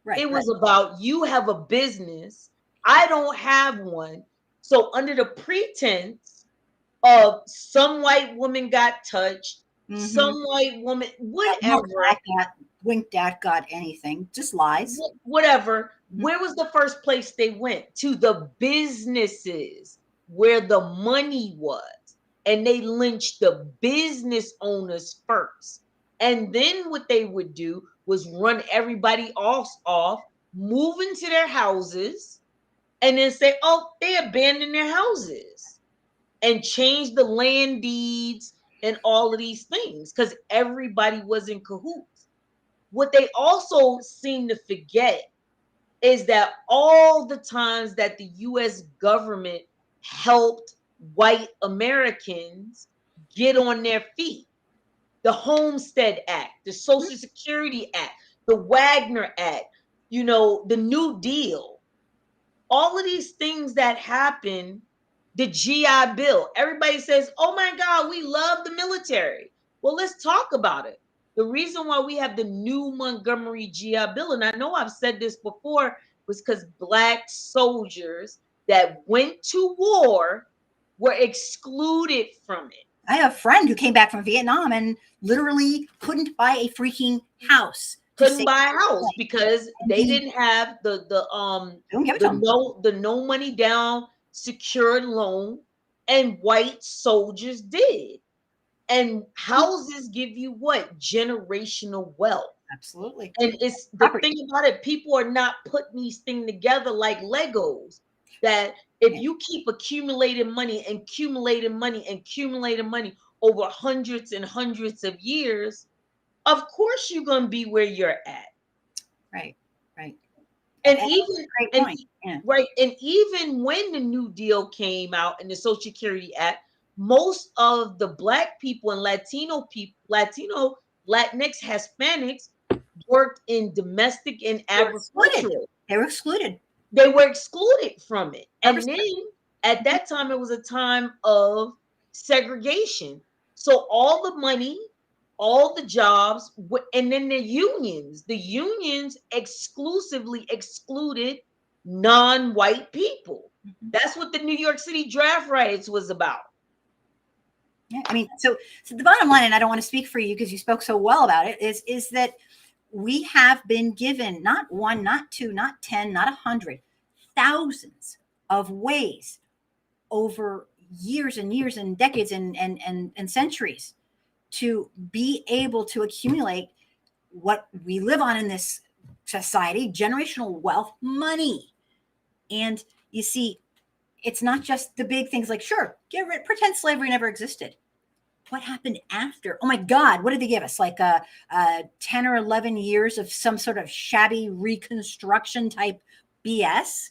Right, it was about, you have a business, I don't have one, So under the pretense of some white woman got touched, some white woman, whatever, Winked at, got anything, just lies. whatever. Where was the first place they went? To the businesses where the money was. And they lynched the business owners first. And then what they would do was run everybody off, move into their houses, and then say, oh, they abandoned their houses, and change the land deeds and all of these things because everybody was in cahoots. What they also seem to forget is that all the times that the US government helped white Americans get on their feet, the Homestead Act, the Social Security Act, the Wagner Act, the New Deal, all of these things that happen, the GI Bill, everybody says, oh my God, we love the military. Well, let's talk about it. The reason why we have the new Montgomery GI Bill, and I know I've said this before, was because Black soldiers that went to war were excluded from it. I have a friend who came back from Vietnam and literally couldn't buy a freaking house. Couldn't buy a house because they didn't have the no money down secured loan, and white soldiers did. And houses give you what? Generational wealth. Absolutely. And it's the thing about it, people are not putting these things together like Legos. That if you keep accumulating money and accumulating money and accumulating money over hundreds and hundreds of years, of course you're going to be where you're at. Right. And even when the New Deal came out and the Social Security Act, most of the Black people and Latino, Latinx, Hispanics worked in domestic and agricultural. They were excluded. They were excluded from it. And then at that time, it was a time of segregation. So all the money, all the jobs, and then the unions exclusively excluded non-white people. That's what the New York City draft riots was about. Yeah, I mean, so the bottom line, and I don't want to speak for you because you spoke so well about it, is that we have been given not one, not two, not 10, not 100, thousands of ways over years and years and decades and centuries to be able to accumulate what we live on in this society, generational wealth, money. And you see, it's not just the big things like, sure, pretend slavery never existed. What happened after? Oh my God, what did they give us? Like 10 or 11 years of some sort of shabby reconstruction type BS?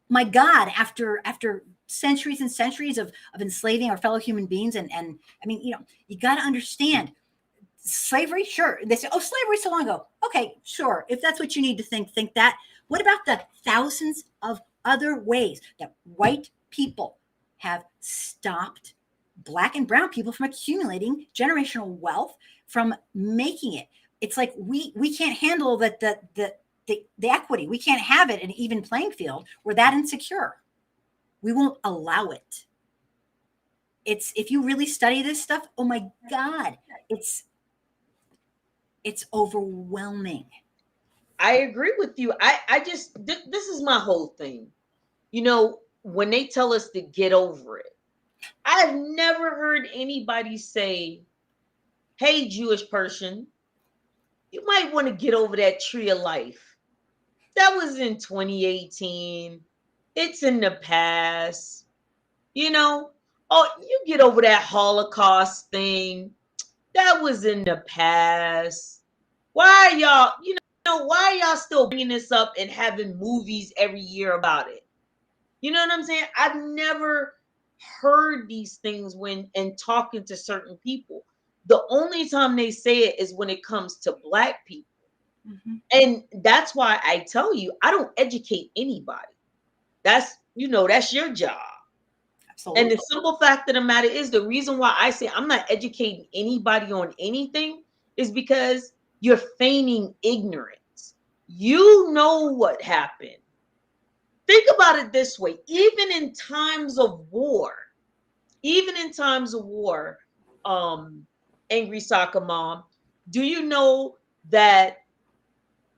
My God, after centuries and centuries of enslaving our fellow human beings. And I mean, you got to understand slavery. Sure. They say, oh, slavery so long ago. Okay, sure. If that's what you need to think that. What about the thousands of other ways that white people have stopped Black and brown people from accumulating generational wealth, from making it? It's like we can't handle that the equity. We can't have it an even playing field. We're that insecure. We won't allow it. It's, if you really study this stuff, oh my God, it's overwhelming. I agree with you. I just, this is my whole thing. When they tell us to get over it, I've never heard anybody say, hey, Jewish person, you might want to get over that tree of life. That was in 2018. It's in the past. Oh, you get over that Holocaust thing. That was in the past. Why are y'all still bringing this up and having movies every year about it? You know what I'm saying? I've never heard these things and talking to certain people. The only time they say it is when it comes to Black people. Mm-hmm. And that's why I tell you, I don't educate anybody. That's your job. Absolutely. And the simple fact of the matter is, the reason why I say I'm not educating anybody on anything is because you're feigning ignorance. You know what happened. think about it this way. Even in times of war, Angry Soccer Mom, do you know that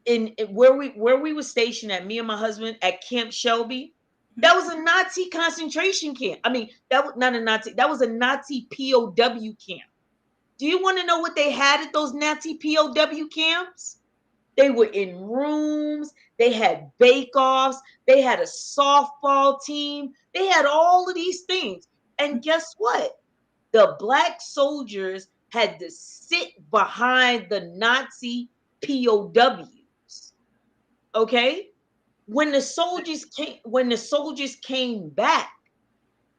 in where we were stationed at, me and my husband, at Camp Shelby, that was a Nazi concentration camp. I mean, that was not a Nazi, that was a Nazi POW camp. Do you want to know what they had at those Nazi POW camps? They were in rooms, they had bake-offs, they had a softball team, they had all of these things. And guess what? The Black soldiers had to sit behind the Nazi POWs. Okay? When the soldiers came back,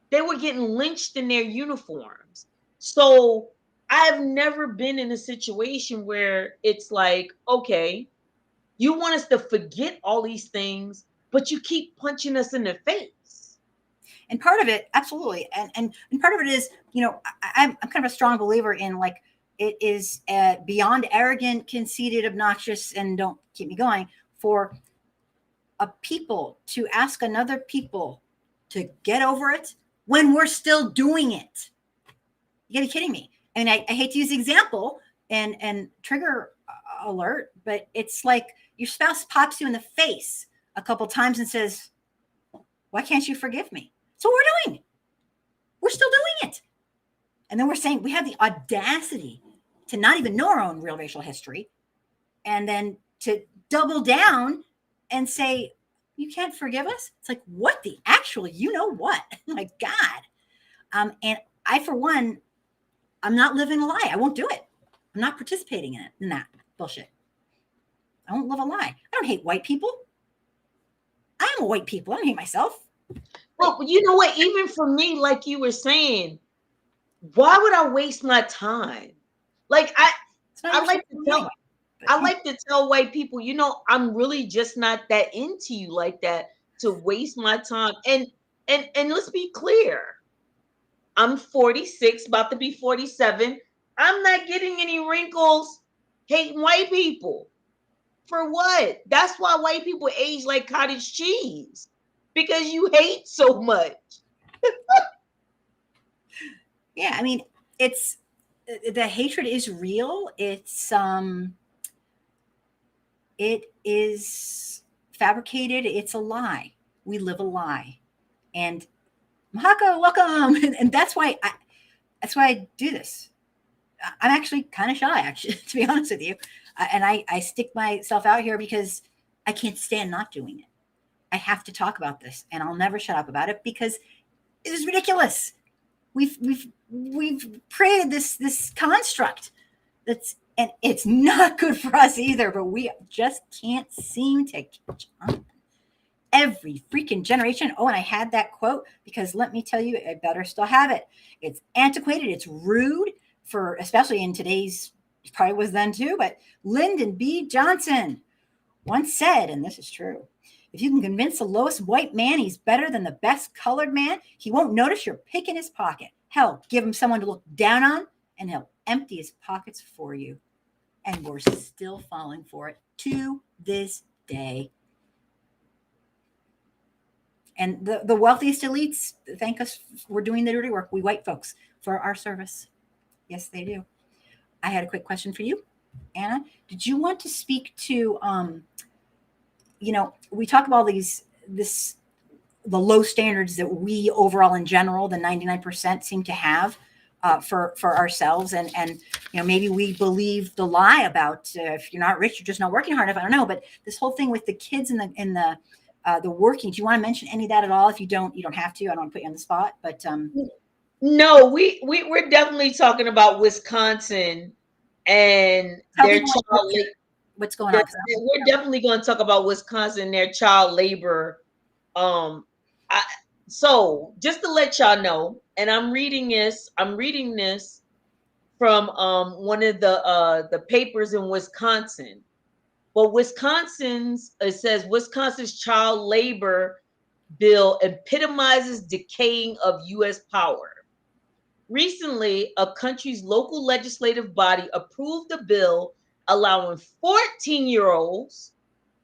they were getting lynched in their uniforms. So I've never been in a situation where it's like, okay, you want us to forget all these things, but you keep punching us in the face. And part of it, absolutely, and part of it is, I'm kind of a strong believer in, like, it is beyond arrogant, conceited, obnoxious, and don't keep me going, for a people to ask another people to get over it when we're still doing it. You gotta be kidding me. I mean, I hate to use the example and trigger alert, but it's like your spouse pops you in the face a couple times and says, "Why can't you forgive me?" So we're doing. We're still doing it. And then we're saying we have the audacity to not even know our own real racial history, and then to double down and say, "You can't forgive us?" It's like, what the actual, you know what? My God. And I, for one, I'm not living a lie. I won't do it. I'm not participating in that bullshit. I won't live a lie. I don't hate white people. I am a white people. I don't hate myself. Well, you know what? Even for me, like you were saying, why would I waste my time? Like I like to tell white people, I'm really just not that into you like that to waste my time. And let's be clear. I'm 46, about to be 47. I'm not getting any wrinkles hating white people. For what? That's why white people age like cottage cheese, because you hate so much. Yeah, I mean, it's the hatred is real. It is fabricated. It's a lie. We live a lie. And Mahako, welcome. And that's why I do this. I'm actually kind of shy, actually, to be honest with you. And I stick myself out here because I can't stand not doing it. I have to talk about this, and I'll never shut up about it because it is ridiculous. We've created this construct and it's not good for us either, but we just can't seem to catch on. Every freaking generation. Oh, and I had that quote because let me tell you, I better still have it. It's antiquated. It's rude, for especially in today's, probably was then too, but Lyndon B. Johnson once said, and this is true, if you can convince the lowest white man he's better than the best colored man, he won't notice you're picking his pocket. Hell, give him someone to look down on, and he'll empty his pockets for you. And we're still falling for it to this day. And the wealthiest elites thank us for doing the dirty work, we white folks, for our service. Yes, they do. I had a quick question for you, Anna. Did you want to speak to, we talk about the low standards that we overall in general, the 99% seem to have for ourselves. And maybe we believe the lie about if you're not rich, you're just not working hard enough. I don't know. But this whole thing with the kids in the working, do you want to mention any of that at all? If you don't have to. I don't want to put you on the spot, but no, we're definitely talking about Wisconsin and their child. What's going on? We're definitely going to talk about Wisconsin and their child labor. So just to let y'all know, and I'm reading this from one of the papers in Wisconsin. But it says Wisconsin's child labor bill epitomizes decaying of U.S. power. Recently, a country's local legislative body approved a bill allowing 14-year-olds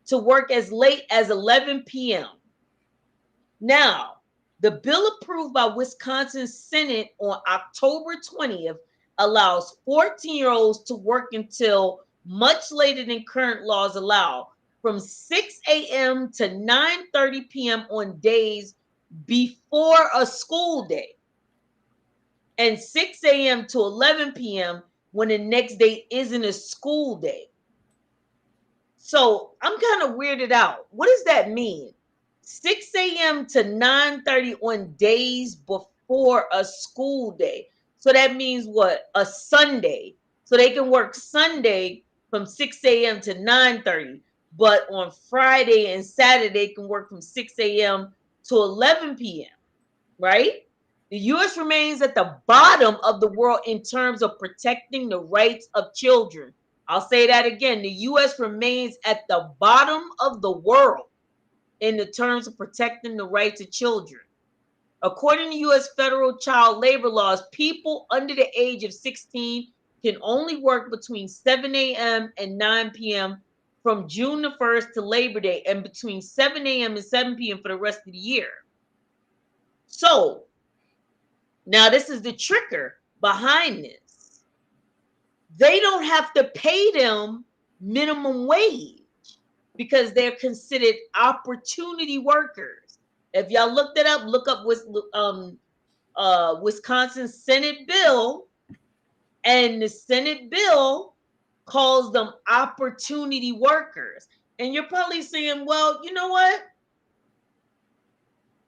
to work as late as 11 p.m. Now, the bill approved by Wisconsin Senate on October 20th allows 14-year-olds to work until much later than current laws allow, from 6 a.m. to 9:30 p.m. on days before a school day, and 6 a.m. to 11 p.m. when the next day isn't a school day. So I'm kind of weirded out. What does that mean? 6 a.m. to 9:30 on days before a school day. So that means what? A Sunday. So they can work Sunday from 6 a.m. to 9:30. But on Friday and Saturday, they can work from 6 a.m. to 11 p.m. Right? The U.S. remains at the bottom of the world in terms of protecting the rights of children. I'll say that again. The U.S. remains at the bottom of the world in the terms of protecting the rights of children. According to U.S. federal child labor laws, people under the age of 16 can only work between 7 a.m. and 9 p.m. from June the 1st to Labor Day, and between 7 a.m. and 7 p.m. for the rest of the year. So, now this is the tricker behind this. They don't have to pay them minimum wage because they're considered opportunity workers. If y'all look that up, look up Wisconsin Senate bill, and the Senate bill calls them opportunity workers. And you're probably saying, well, you know what?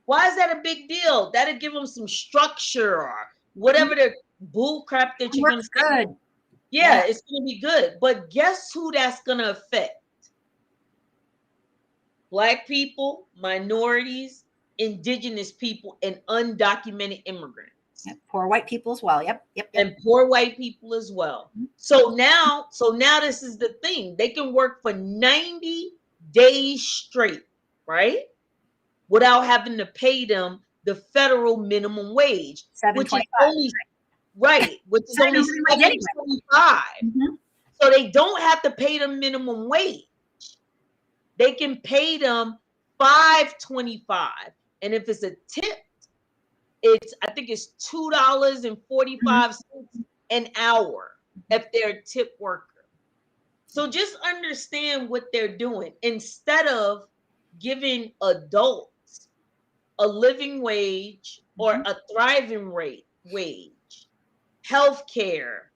Why is that a big deal? That'll give them some structure or whatever the bull crap that you're going to say. Good. Yeah, it's going to be good. But guess who that's going to affect? Black people, minorities, indigenous people, and undocumented immigrants. Yep. Poor white people as well. Yep. And poor white people as well. So now this is the thing. They can work for 90 days straight, right? Without having to pay them the federal minimum wage, which is only which is only $7.25. So they don't have to pay them minimum wage. They can pay them $5.25, and if it's a tip, I think it's $2.45 an hour if they're a tip worker. So just understand what they're doing. Instead of giving adults a living wage or a thriving wage, health care,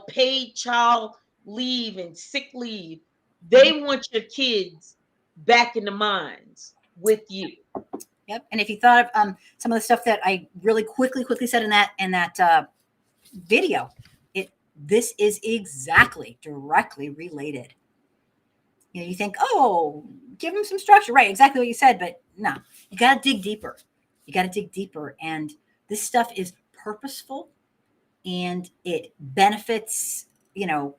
paid child leave and sick leave, they want your kids back in the mines with you. Yep. And if you thought of some of the stuff that I really quickly said in that video, this is exactly directly related. You think, oh, give them some structure, right? Exactly what you said, but no, you got to dig deeper. And this stuff is purposeful, and it benefits, it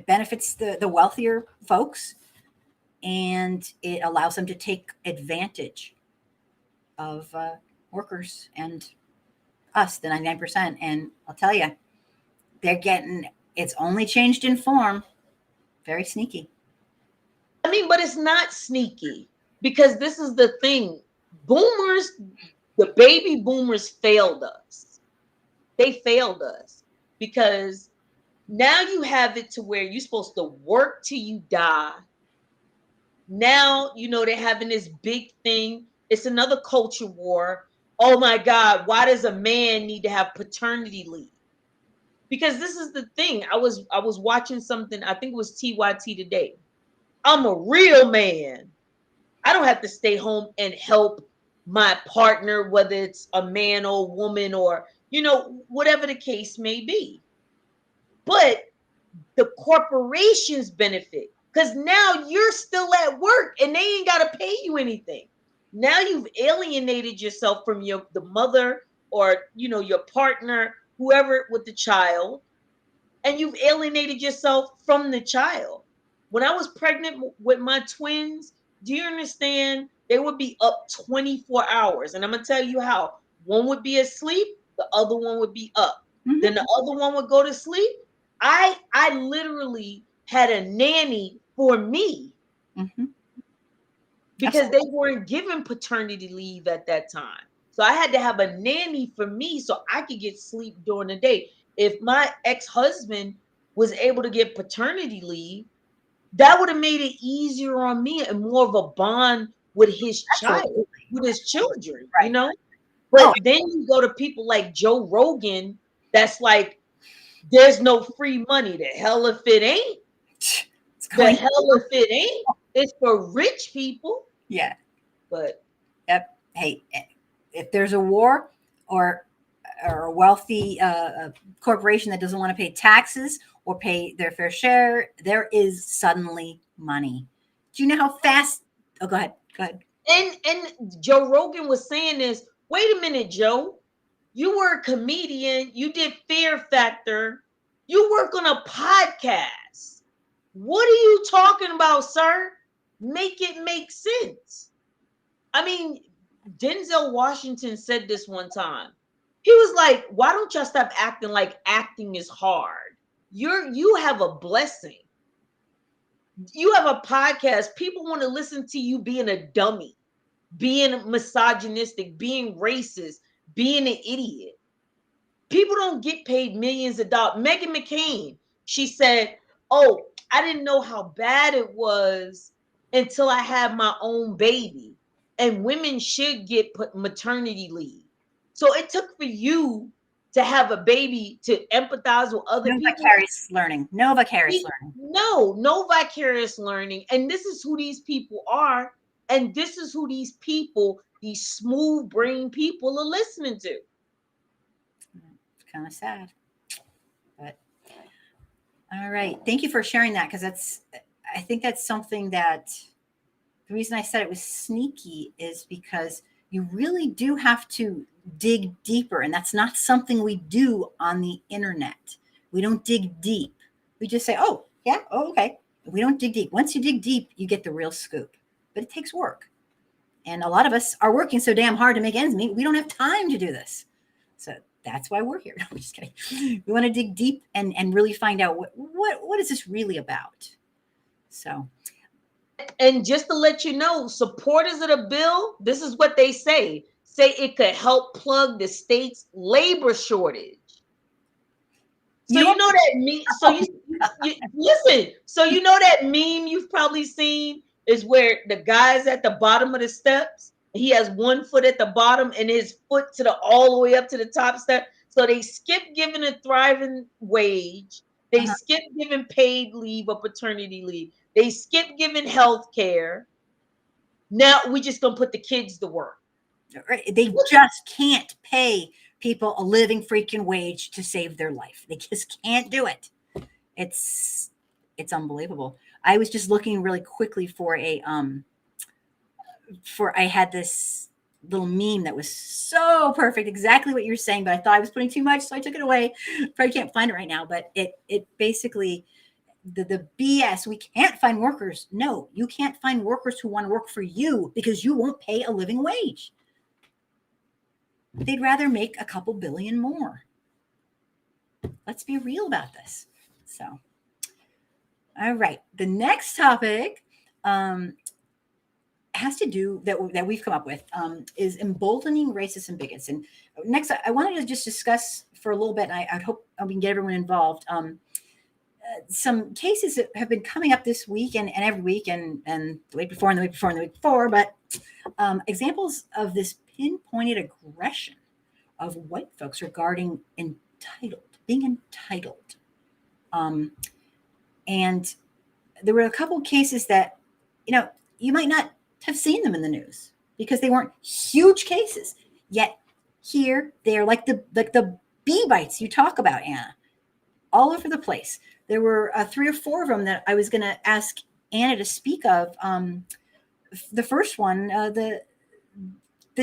benefits the wealthier folks, and it allows them to take advantage of workers and us, the 99%. And I'll tell you, it's only changed in form. Very sneaky. I mean, but it's not sneaky, because this is the thing. Boomers, the baby boomers failed us. They failed us because now you have it to where you're supposed to work till you die. Now, they're having this big thing. It's another culture war. Oh my God, why does a man need to have paternity leave? Because this is the thing. I was watching something, I think it was TYT today. I'm a real man. I don't have to stay home and help my partner, whether it's a man or a woman or, whatever the case may be. But the corporations benefit, because now you're still at work and they ain't got to pay you anything. Now you've alienated yourself from the mother or, your partner, whoever with the child, and you've alienated yourself from the child. When I was pregnant with my twins, do you understand? They would be up 24 hours. And I'm going to tell you how. One would be asleep, the other one would be up. Then the other one would go to sleep. I literally had a nanny for me. because they weren't given paternity leave at that time. So I had to have a nanny for me so I could get sleep during the day. If my ex-husband was able to get paternity leave, that would have made it easier on me and more of a bond with his child, with his children, Right. you know? But then you go to people like Joe Rogan, that's like, there's no free money. The hell if it ain't. The hell if it ain't. It's for rich people. Yeah. But hey, if there's a war or a wealthy corporation that doesn't want to pay taxes or pay their fair share, there is suddenly money. Do you know how fast? Oh, go ahead. Go ahead. And Joe Rogan was saying this. Wait a minute, Joe. You were a comedian. You did Fear Factor. You work on a podcast. What are you talking about, sir? Make it make sense. I mean, Denzel Washington said this one time. He was like, why don't y'all stop acting like acting is hard? You have a blessing. You have a podcast. People want to listen to you being a dummy, being misogynistic, being racist, being an idiot. People don't get paid millions of dollars. Meghan McCain, she said, oh, I didn't know how bad it was until I had my own baby. And women should get maternity leave. So it took for you to have a baby to empathize with other people. Vicarious learning. No vicarious learning. No vicarious learning. And this is who these people are. And this is who these people, these smooth brain people are listening to. It's kind of sad. But all right. Thank you for sharing that, because I think that's something that the reason I said it was sneaky is because you really do have to dig deeper. And that's not something we do on the internet. We don't dig deep. We just say, oh, yeah, oh, okay. We don't dig deep. Once you dig deep, you get the real scoop. But it takes work. And a lot of us are working so damn hard to make ends meet, we don't have time to do this. So that's why we're here. No, I'm just kidding. We want to dig deep and really find out what is this really about. So. And just to let you know, supporters of the bill, this is what they say it could help plug the state's labor shortage. So you know that meme. So you listen. So you know that meme you've probably seen is where the guy's at the bottom of the steps. He has one foot at the bottom and his foot to the all the way up to the top step. So they skip giving a thriving wage. They skip giving paid leave or paternity leave. They skip giving health care. Now we just gonna put the kids to work. They just can't pay people a living freaking wage to save their life. They just can't do it. It's unbelievable. I was just looking really quickly for I had this little meme that was so perfect, exactly what you're saying, but I thought I was putting too much, so I took it away. Probably can't find it right now, but it basically the BS. We can't find workers. No, you can't find workers who want to work for you because you won't pay a living wage. They'd rather make a couple billion more. Let's be real about this. So, all right. The next topic has to do that we've come up with is emboldening racists and bigots. And next, I wanted to just discuss for a little bit, and I hope we can get everyone involved. Some cases that have been coming up this week and every week and the week before and the week before and the week before, but examples of this pinpointed aggression of white folks regarding being entitled. And there were a couple of cases that, you might not have seen them in the news because they weren't huge cases. Yet here they're like the bee bites you talk about, Anna, all over the place. There were 3 or 4 of them that I was going to ask Anna to speak of. The first one, the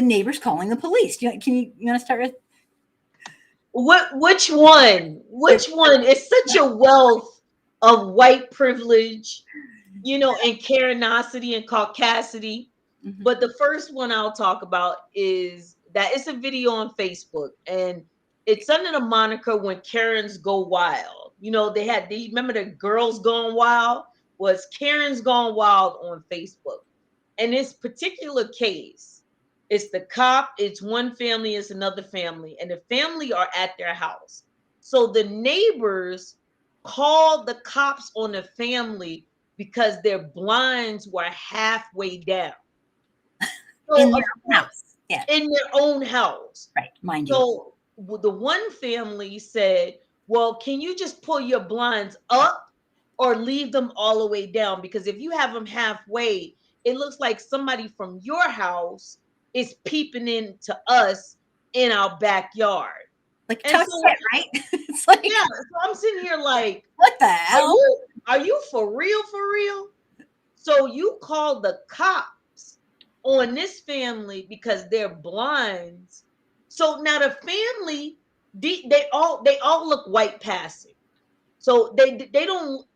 neighbors calling the police. You want to start with? Which one? Which one? It's such a wealth of white privilege, and Karenosity and Caucasity. Mm-hmm. But the first one I'll talk about is that it's a video on Facebook, and it's under the moniker When Karens Go Wild. Remember the Girls Gone Wild? Was Karens Gone Wild on Facebook. in this particular case, it's the cop, it's one family, it's another family, and the family are at their house. So the neighbors called the cops on the family because their blinds were halfway down. So In of their course, house. Yeah, in their own house. right. Mind you. So the one family said, well, can you just pull your blinds up or leave them all the way down? Because if you have them halfway, it looks like somebody from your house is peeping into us in our backyard. Like And tough so, shit, right? It's like, yeah, so I'm sitting here like, what the hell? are you for real, for real? So you call the cops on this family because they're blinds. So now the family, they all look white passing. So they don't,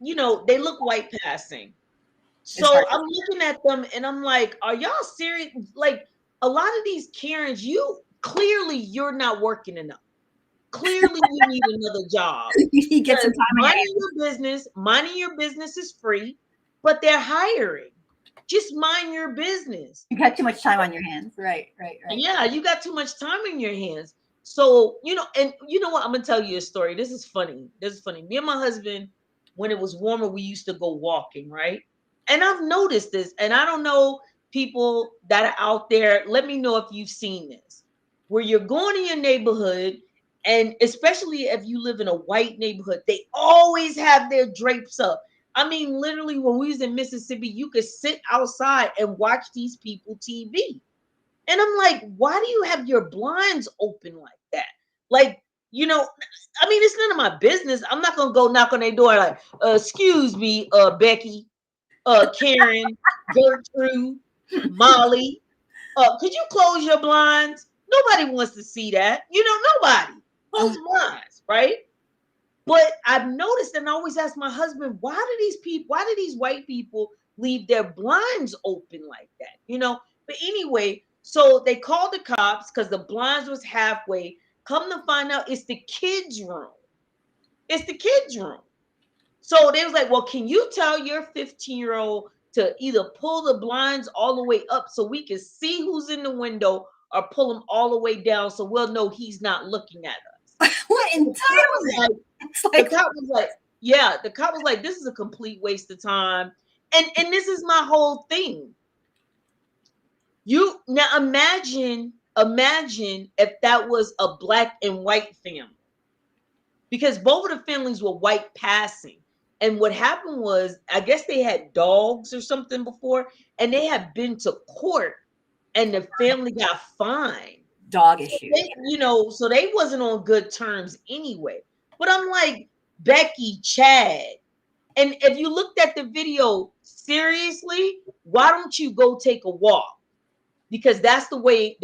they look white passing. It's hard So I'm looking at them and I'm like, are y'all serious? Like a lot of these Karens, you're not working enough. Clearly you need another job. you get some Because time on minding your business is free, but they're hiring. Just mind your business. You got too much time on your hands. Right. Yeah, you got too much time in your hands. So, and you know what? I'm gonna tell you a story. This is funny. Me and my husband, when it was warmer, we used to go walking, right? And I've noticed this, and I don't know, people that are out there, let me know if you've seen this. Where you're going in your neighborhood, and especially if you live in a white neighborhood, they always have their drapes up. I mean, literally, when we was in Mississippi, you could sit outside and watch these people TV. And I'm like, why do you have your blinds open like that? Like, I mean, it's none of my business. I'm not gonna go knock on their door like, excuse me, Becky, Karen, Gertrude, Molly. Could you close your blinds? Nobody wants to see that. Nobody. Close blinds, right? But I've noticed, and I always ask my husband, why do these white people leave their blinds open like that? But anyway, so they called the cops because the blinds was halfway. Come to find out, it's the kids' room. It's the kids' room. So they was like, well, can you tell your 15-year-old to either pull the blinds all the way up so we can see who's in the window, or pull them all the way down so we'll know he's not looking at us? What entitlement? The cop was like, yeah, the cop was like, this is a complete waste of time. And this is my whole thing. You now imagine if that was a black and white family, because both of the families were white passing. And what happened was, I guess they had dogs or something before, and they had been to court, and the family got fined. Dog issue. So they wasn't on good terms anyway. But I'm like, Becky, Chad, and if you looked at the video, seriously, why don't you go take a walk? Because that's the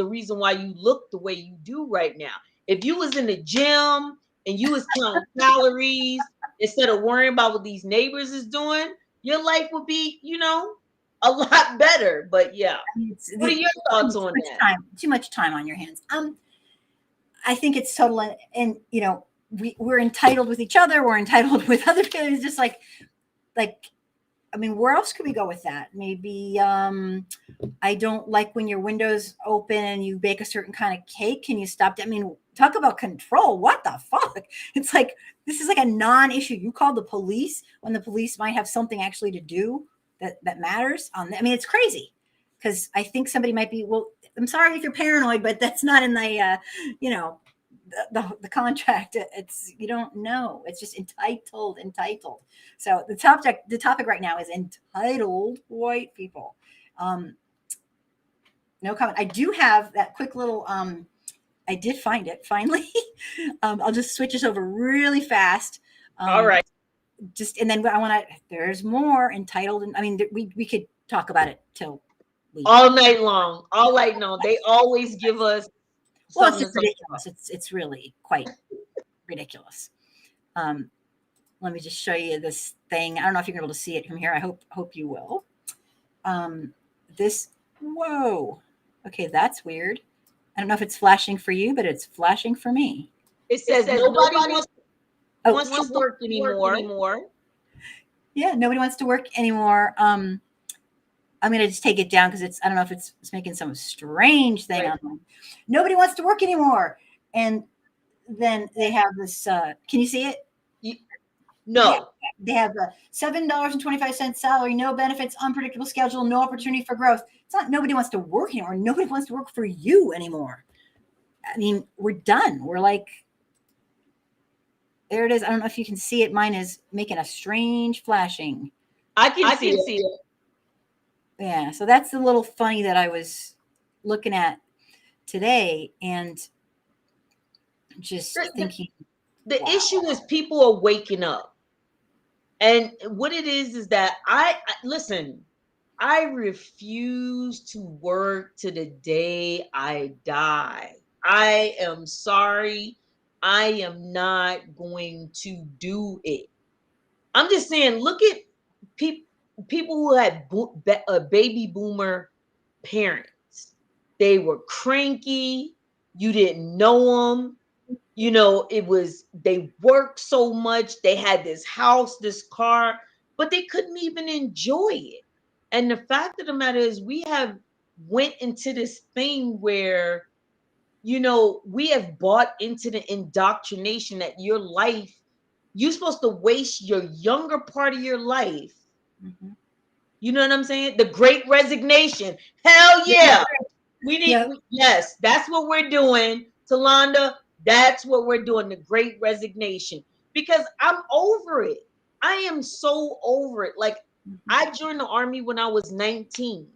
reason why you look the way you do right now. If you was in the gym and you was counting calories instead of worrying about what these neighbors is doing, your life would be, a lot better. But yeah, what are your thoughts on that? Too much time on your hands. I think it's total, and we're entitled with each other. We're entitled with other people. It's just like, I mean, where else could we go with that? Maybe I don't like when your windows open and you bake a certain kind of cake. Can you stop that? I mean, talk about control. What the fuck? It's like, this is like a non-issue. You call the police when the police might have something actually to do that matters. I mean, it's crazy, because I think somebody might be, well, I'm sorry if you're paranoid, but that's not in the, the contract. It's, you don't know. It's just entitled. So the topic right now is entitled white people. No comment. I do have that quick little, I did find it finally. I'll just switch this over really fast. All right. And then there's more entitled. And I mean, we could talk about it till all night long. They always give us. Well, it's just ridiculous. It's really quite ridiculous. Let me just show you this thing. I don't know if you're able to see it from here. I hope you will. Whoa. Okay, that's weird. I don't know if it's flashing for you, but it's flashing for me. It says nobody wants to work anymore. Yeah, nobody wants to work anymore. I'm going to just take it down because I don't know if it's making some strange thing. Right. Online. Nobody wants to work anymore. And then they have this, can you see it? No. Yeah, they have a $7.25 salary, no benefits, unpredictable schedule, no opportunity for growth. It's not nobody wants to work anymore. Nobody wants to work for you anymore. I mean, we're done. We're like, there it is. I don't know if you can see it. Mine is making a strange flashing. I can see it. Yeah, so that's a little funny that I was looking at today and just thinking. The wow. issue is people are waking up. And what it is that listen, I refuse to work to the day I die. I am sorry. I am not going to do it. I'm just saying, look at people who had baby boomer parents. They were cranky. You didn't know them. You know, they worked so much. They had this house, this car, but they couldn't even enjoy it. And the fact of the matter is we have went into this thing where, you know, we have bought into the indoctrination that your life, you're supposed to waste your younger part of your life. Mm-hmm. You know what I'm saying? The great resignation. Hell yeah. We need, yes, that's what we're doing. Talonda, that's what we're doing. The great resignation. Because I'm over it. I am so over it. Like, I joined the army when I was 19.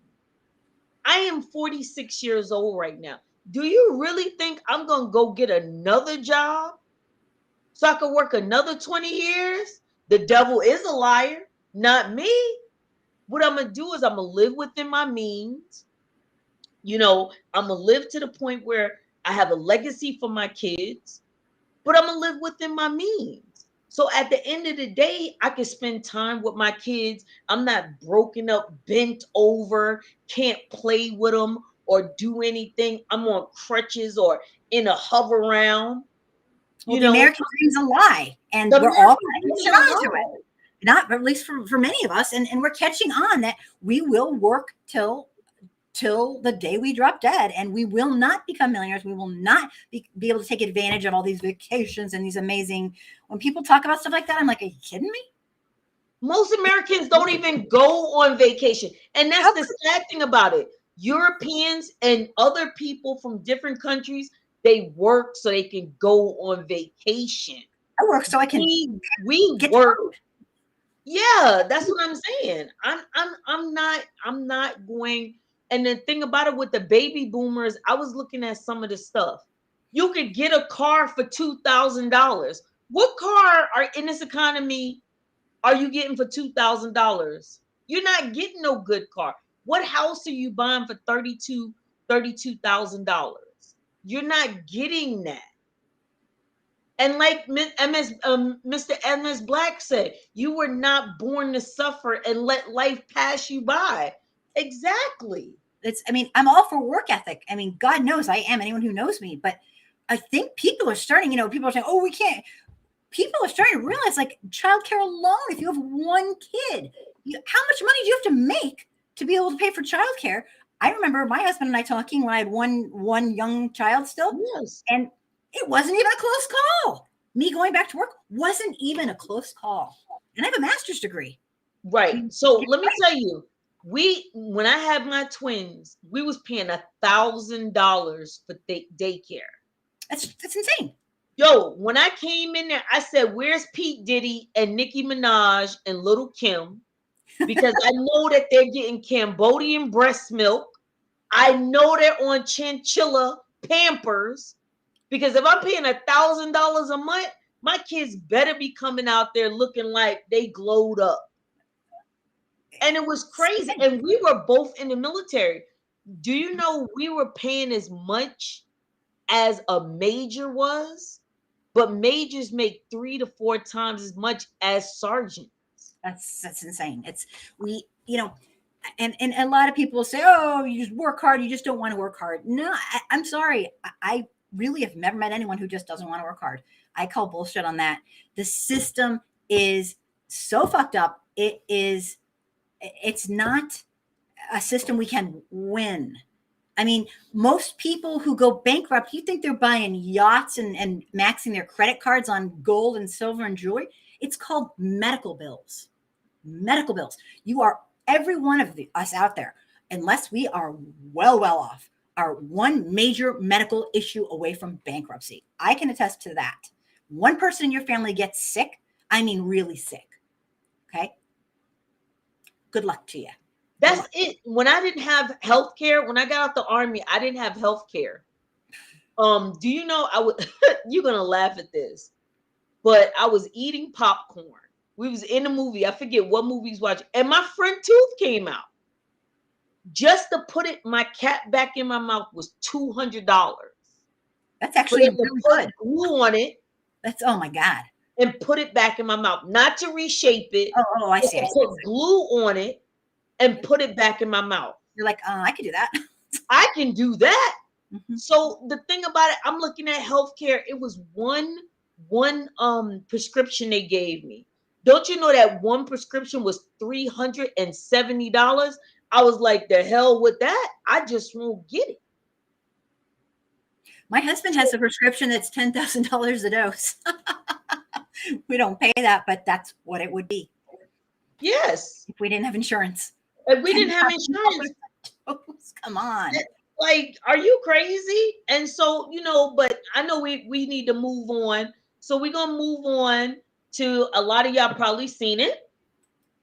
I am 46 years old right now. Do you really think I'm going to go get another job so I can work another 20 years? The devil is a liar, not me. What I'm going to do is I'm going to live within my means. You know, I'm going to live to the point where I have a legacy for my kids, but I'm going to live within my means. So at the end of the day, I can spend time with my kids. I'm not broken up, bent over, can't play with them or do anything. I'm on crutches or in a hover round. Well, the American dream's a lie, and we're all catching on to it. Not, at least for many of us, and we're catching on that we will work till the day we drop dead, and we will not become millionaires. We will not be able to take advantage of all these vacations and these amazing. When people talk about stuff like that, I'm like, are you kidding me? Most Americans don't even go on vacation, and that's the sad thing about it. Europeans and other people from different countries, they work so they can go on vacation. I work so I can we get work. food. Yeah, that's what I'm saying. I'm not going. And the thing about it with the baby boomers, I was looking at some of the stuff. You could get a car for $2,000. What car are in this economy are you getting for $2,000? You're not getting no good car. What house are you buying for $32,000? You're not getting that. And like Mr. MS Black said, you were not born to suffer and let life pass you by. Exactly. I mean, I'm all for work ethic. I mean, God knows I am, anyone who knows me, but I think people are starting, people are saying, oh, we can't. People are starting to realize, like, childcare alone, if you have one kid, how much money do you have to make to be able to pay for childcare? I remember my husband and I talking when I had one young child still, yes, and it wasn't even a close call. Me going back to work wasn't even a close call, and I have a master's degree. Right. So let me tell you, when I had my twins, we was paying $1,000 for daycare. That's insane. Yo, when I came in there, I said, where's Pete Diddy and Nicki Minaj and Little Kim? Because I know that they're getting Cambodian breast milk. I know they're on chinchilla Pampers. Because if I'm paying $1,000 a month, my kids better be coming out there looking like they glowed up. And it was crazy. And we were both in the military. Do you know we were paying as much as a major was? But majors make 3 to 4 times as much as sergeants. That's insane. And a lot of people say, oh, you just work hard. You just don't want to work hard. No, I'm sorry. I really have never met anyone who just doesn't want to work hard. I call bullshit on that. The system is so fucked up. It's not, a system we can win. I mean, most people who go bankrupt, you think they're buying yachts and maxing their credit cards on gold and silver and jewelry. It's called medical bills. Medical bills. You are, every one of us out there, unless we are well off, are one major medical issue away from bankruptcy. I can attest to that. One person in your family gets sick, I mean really sick. Okay? Good luck to you. That's it. When I didn't have health care, when I got out the army, I didn't have health care. Do you know, I would you're gonna laugh at this, but I was eating popcorn. We was in a movie, I forget what movies watch, and my front tooth came out. Just to put my cat back in my mouth was $200. That's actually really good. Glue on it. That's, oh my God. And put it back in my mouth, not to reshape it. Oh, I see. Put glue on it and put it back in my mouth. You're like, I could do that. I can do that. Mm-hmm. So the thing about it, I'm looking at healthcare. It was one prescription they gave me. Don't you know that one prescription was $370? I was like, the hell with that. I just won't get it. My husband has a prescription that's $10,000 a dose. We don't pay that, but that's what it would be. Yes. If we didn't have insurance. If we didn't have insurance. Come on. Like, are you crazy? And so, but I know we need to move on. So we're going to move on to, a lot of y'all probably seen it,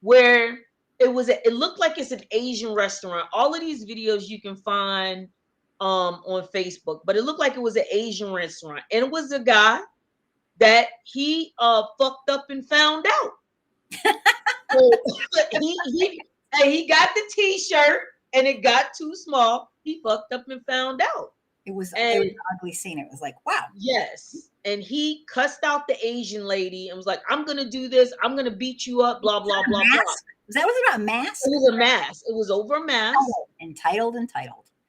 where it looked like it's an Asian restaurant. All of these videos you can find on Facebook, but it looked like it was an Asian restaurant. And it was a guy that he fucked up and found out. So he got the t-shirt and it got too small. He fucked up and found out. It was an ugly scene. It was like, wow. Yes. And he cussed out the Asian lady and was like, I'm going to do this. I'm going to beat you up, blah, blah, blah, blah. Was that, was it about a mask? It was a mask. It was over a mask. Oh, entitled.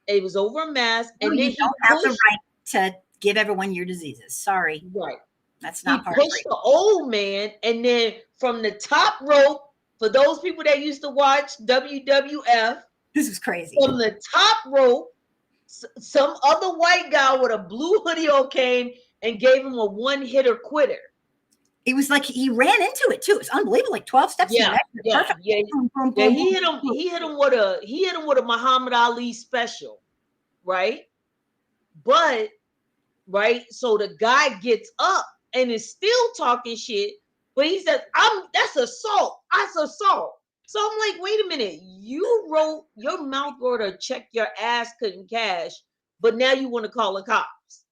It was over a mask. No, and then you don't have the right to give everyone your diseases. Sorry. Right. That's not part of it. He pushed the old man, and then from the top rope, for those people that used to watch WWF, this is crazy. From the top rope, some other white guy with a blue hoodie came and gave him a one-hitter quitter. It was like he ran into it too. It's unbelievable, like 12 steps. Yeah. He hit him with a Muhammad Ali special, right? But so the guy gets up and is still talking shit, but he says, that's assault. That's assault. So I'm like, wait a minute, your mouth wrote a check your ass couldn't cash, but now you want to call the cops.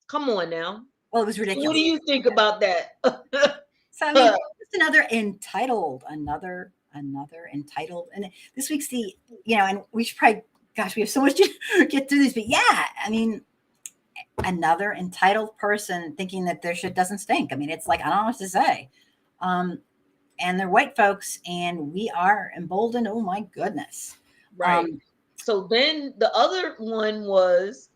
Come on now. Well, it was ridiculous. What do you think about that? So I mean, it's another entitled. And this week's and we should probably, gosh, we have so much to get through this, but yeah, I mean, another entitled person thinking that their shit doesn't stink. I mean, it's like, I don't know what to say. And they're white folks, and we are emboldened. Oh my goodness. Right. So then the other one was,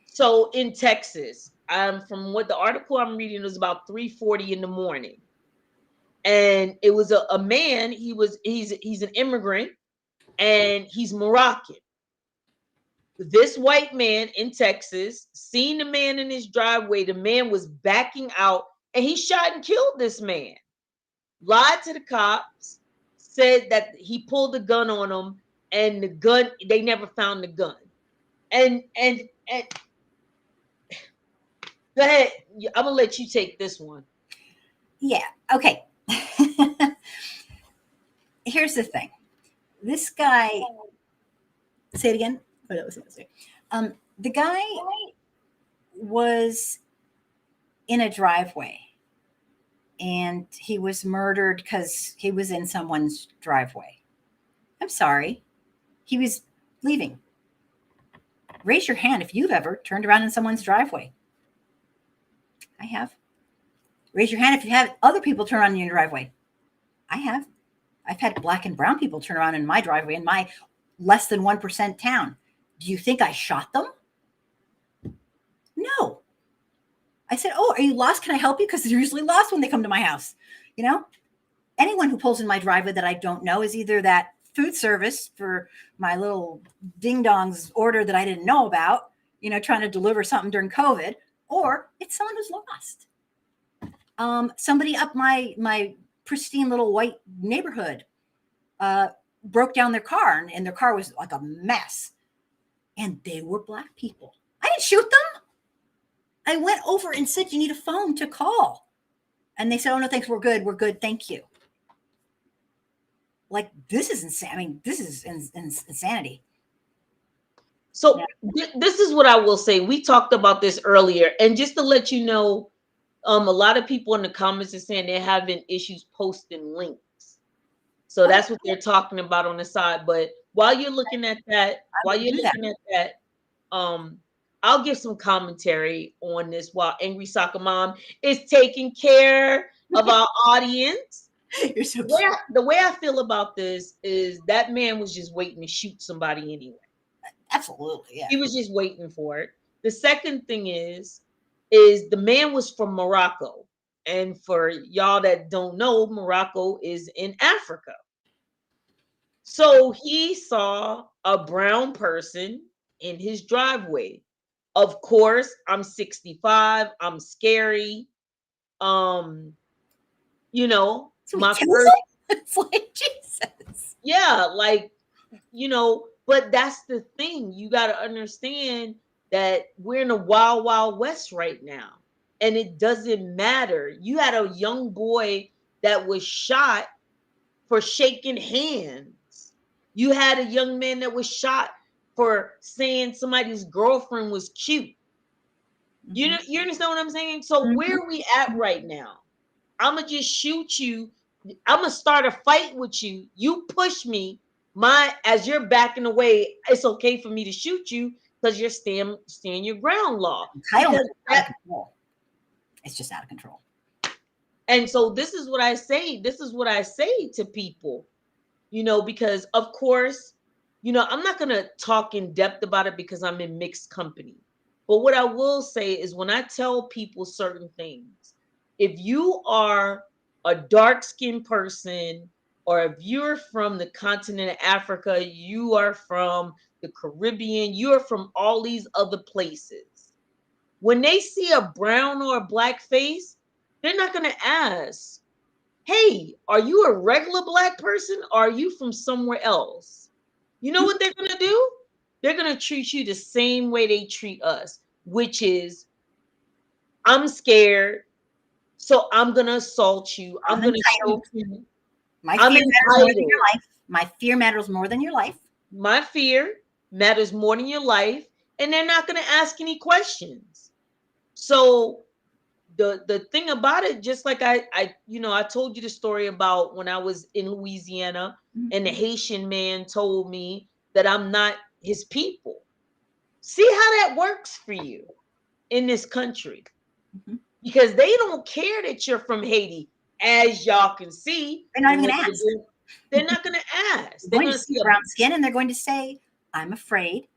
so in Texas, from what the article I'm reading was about 3:40 in the morning. And it was a man, he's an immigrant, and he's Moroccan. This white man in Texas seen the man in his driveway. The man was backing out, and he shot and killed this man. Lied to the cops, said that he pulled the gun on him, and the gun, they never found the gun. And go ahead. I'm gonna let you take this one. Yeah. Okay. Here's the thing. This guy, say it again. The guy was in a driveway, and he was murdered because he was in someone's driveway. I'm sorry. He was leaving. Raise your hand if you've ever turned around in someone's driveway. I have. Raise your hand if you have other people turn around in your driveway. I have. I've had black and brown people turn around in my driveway in my less than 1% town. Do you think I shot them? No. I said, oh, are you lost? Can I help you? Because they're usually lost when they come to my house. Anyone who pulls in my driveway that I don't know is either that food service for my little ding dongs order that I didn't know about, trying to deliver something during COVID, or it's someone who's lost. Somebody up my pristine little white neighborhood broke down their car, and their car was like a mess. And they were Black people. I didn't shoot them. I went over and said, you need a phone to call. And they said, oh, no, thanks. We're good. We're good. Thank you. Like, this is insane. I mean, this is insanity. So this is what I will say. We talked about this earlier. And just to let you know, a lot of people in the comments are saying they're having issues posting links. So that's what they're talking about on the side. But while you're looking at that, I'll give some commentary on this while Angry Soccer Mom is taking care of our audience. You're so cute. The way I feel about this is that man was just waiting to shoot somebody anyway. Absolutely, yeah. He was just waiting for it. The second thing is the man was from Morocco. And for y'all that don't know, Morocco is in Africa. So he saw a brown person in his driveway. Of course, I'm 65. I'm scary. My first, it's like Jesus. Yeah, but that's the thing. You got to understand that we're in a wild, wild west right now. And it doesn't matter. You had a young boy that was shot for shaking hands. You had a young man that was shot for saying somebody's girlfriend was cute. You understand what I'm saying? So where are we at right now? I'm going to just shoot you. I'm going to start a fight with you. You push me. As you're backing away, it's okay for me to shoot you because you're staying your ground law. Out of control. It's just out of control. And so this is what I say. This is what I say to people, because of course, I'm not going to talk in depth about it because I'm in mixed company. But what I will say is when I tell people certain things, if you are a dark-skinned person, or if you're from the continent of Africa, you are from the Caribbean, you are from all these other places. When they see a brown or a Black face, they're not going to ask, hey, are you a regular Black person or are you from somewhere else? You know what they're going to do? They're going to treat you the same way they treat us, which is, I'm scared, so I'm going to assault you. I'm going to shoot you. My fear matters more than your life. My fear matters more than your life. My fear matters more than your life, and they're not going to ask any questions. So the thing about it, just like I told you the story about when I was in Louisiana, and the Haitian man told me that I'm not his people. See how that works for you in this country, because they don't care that you're from Haiti. As y'all can see, they're not even going to ask. They're not going to ask. They're going to see brown skin, and they're going to say, "I'm afraid,"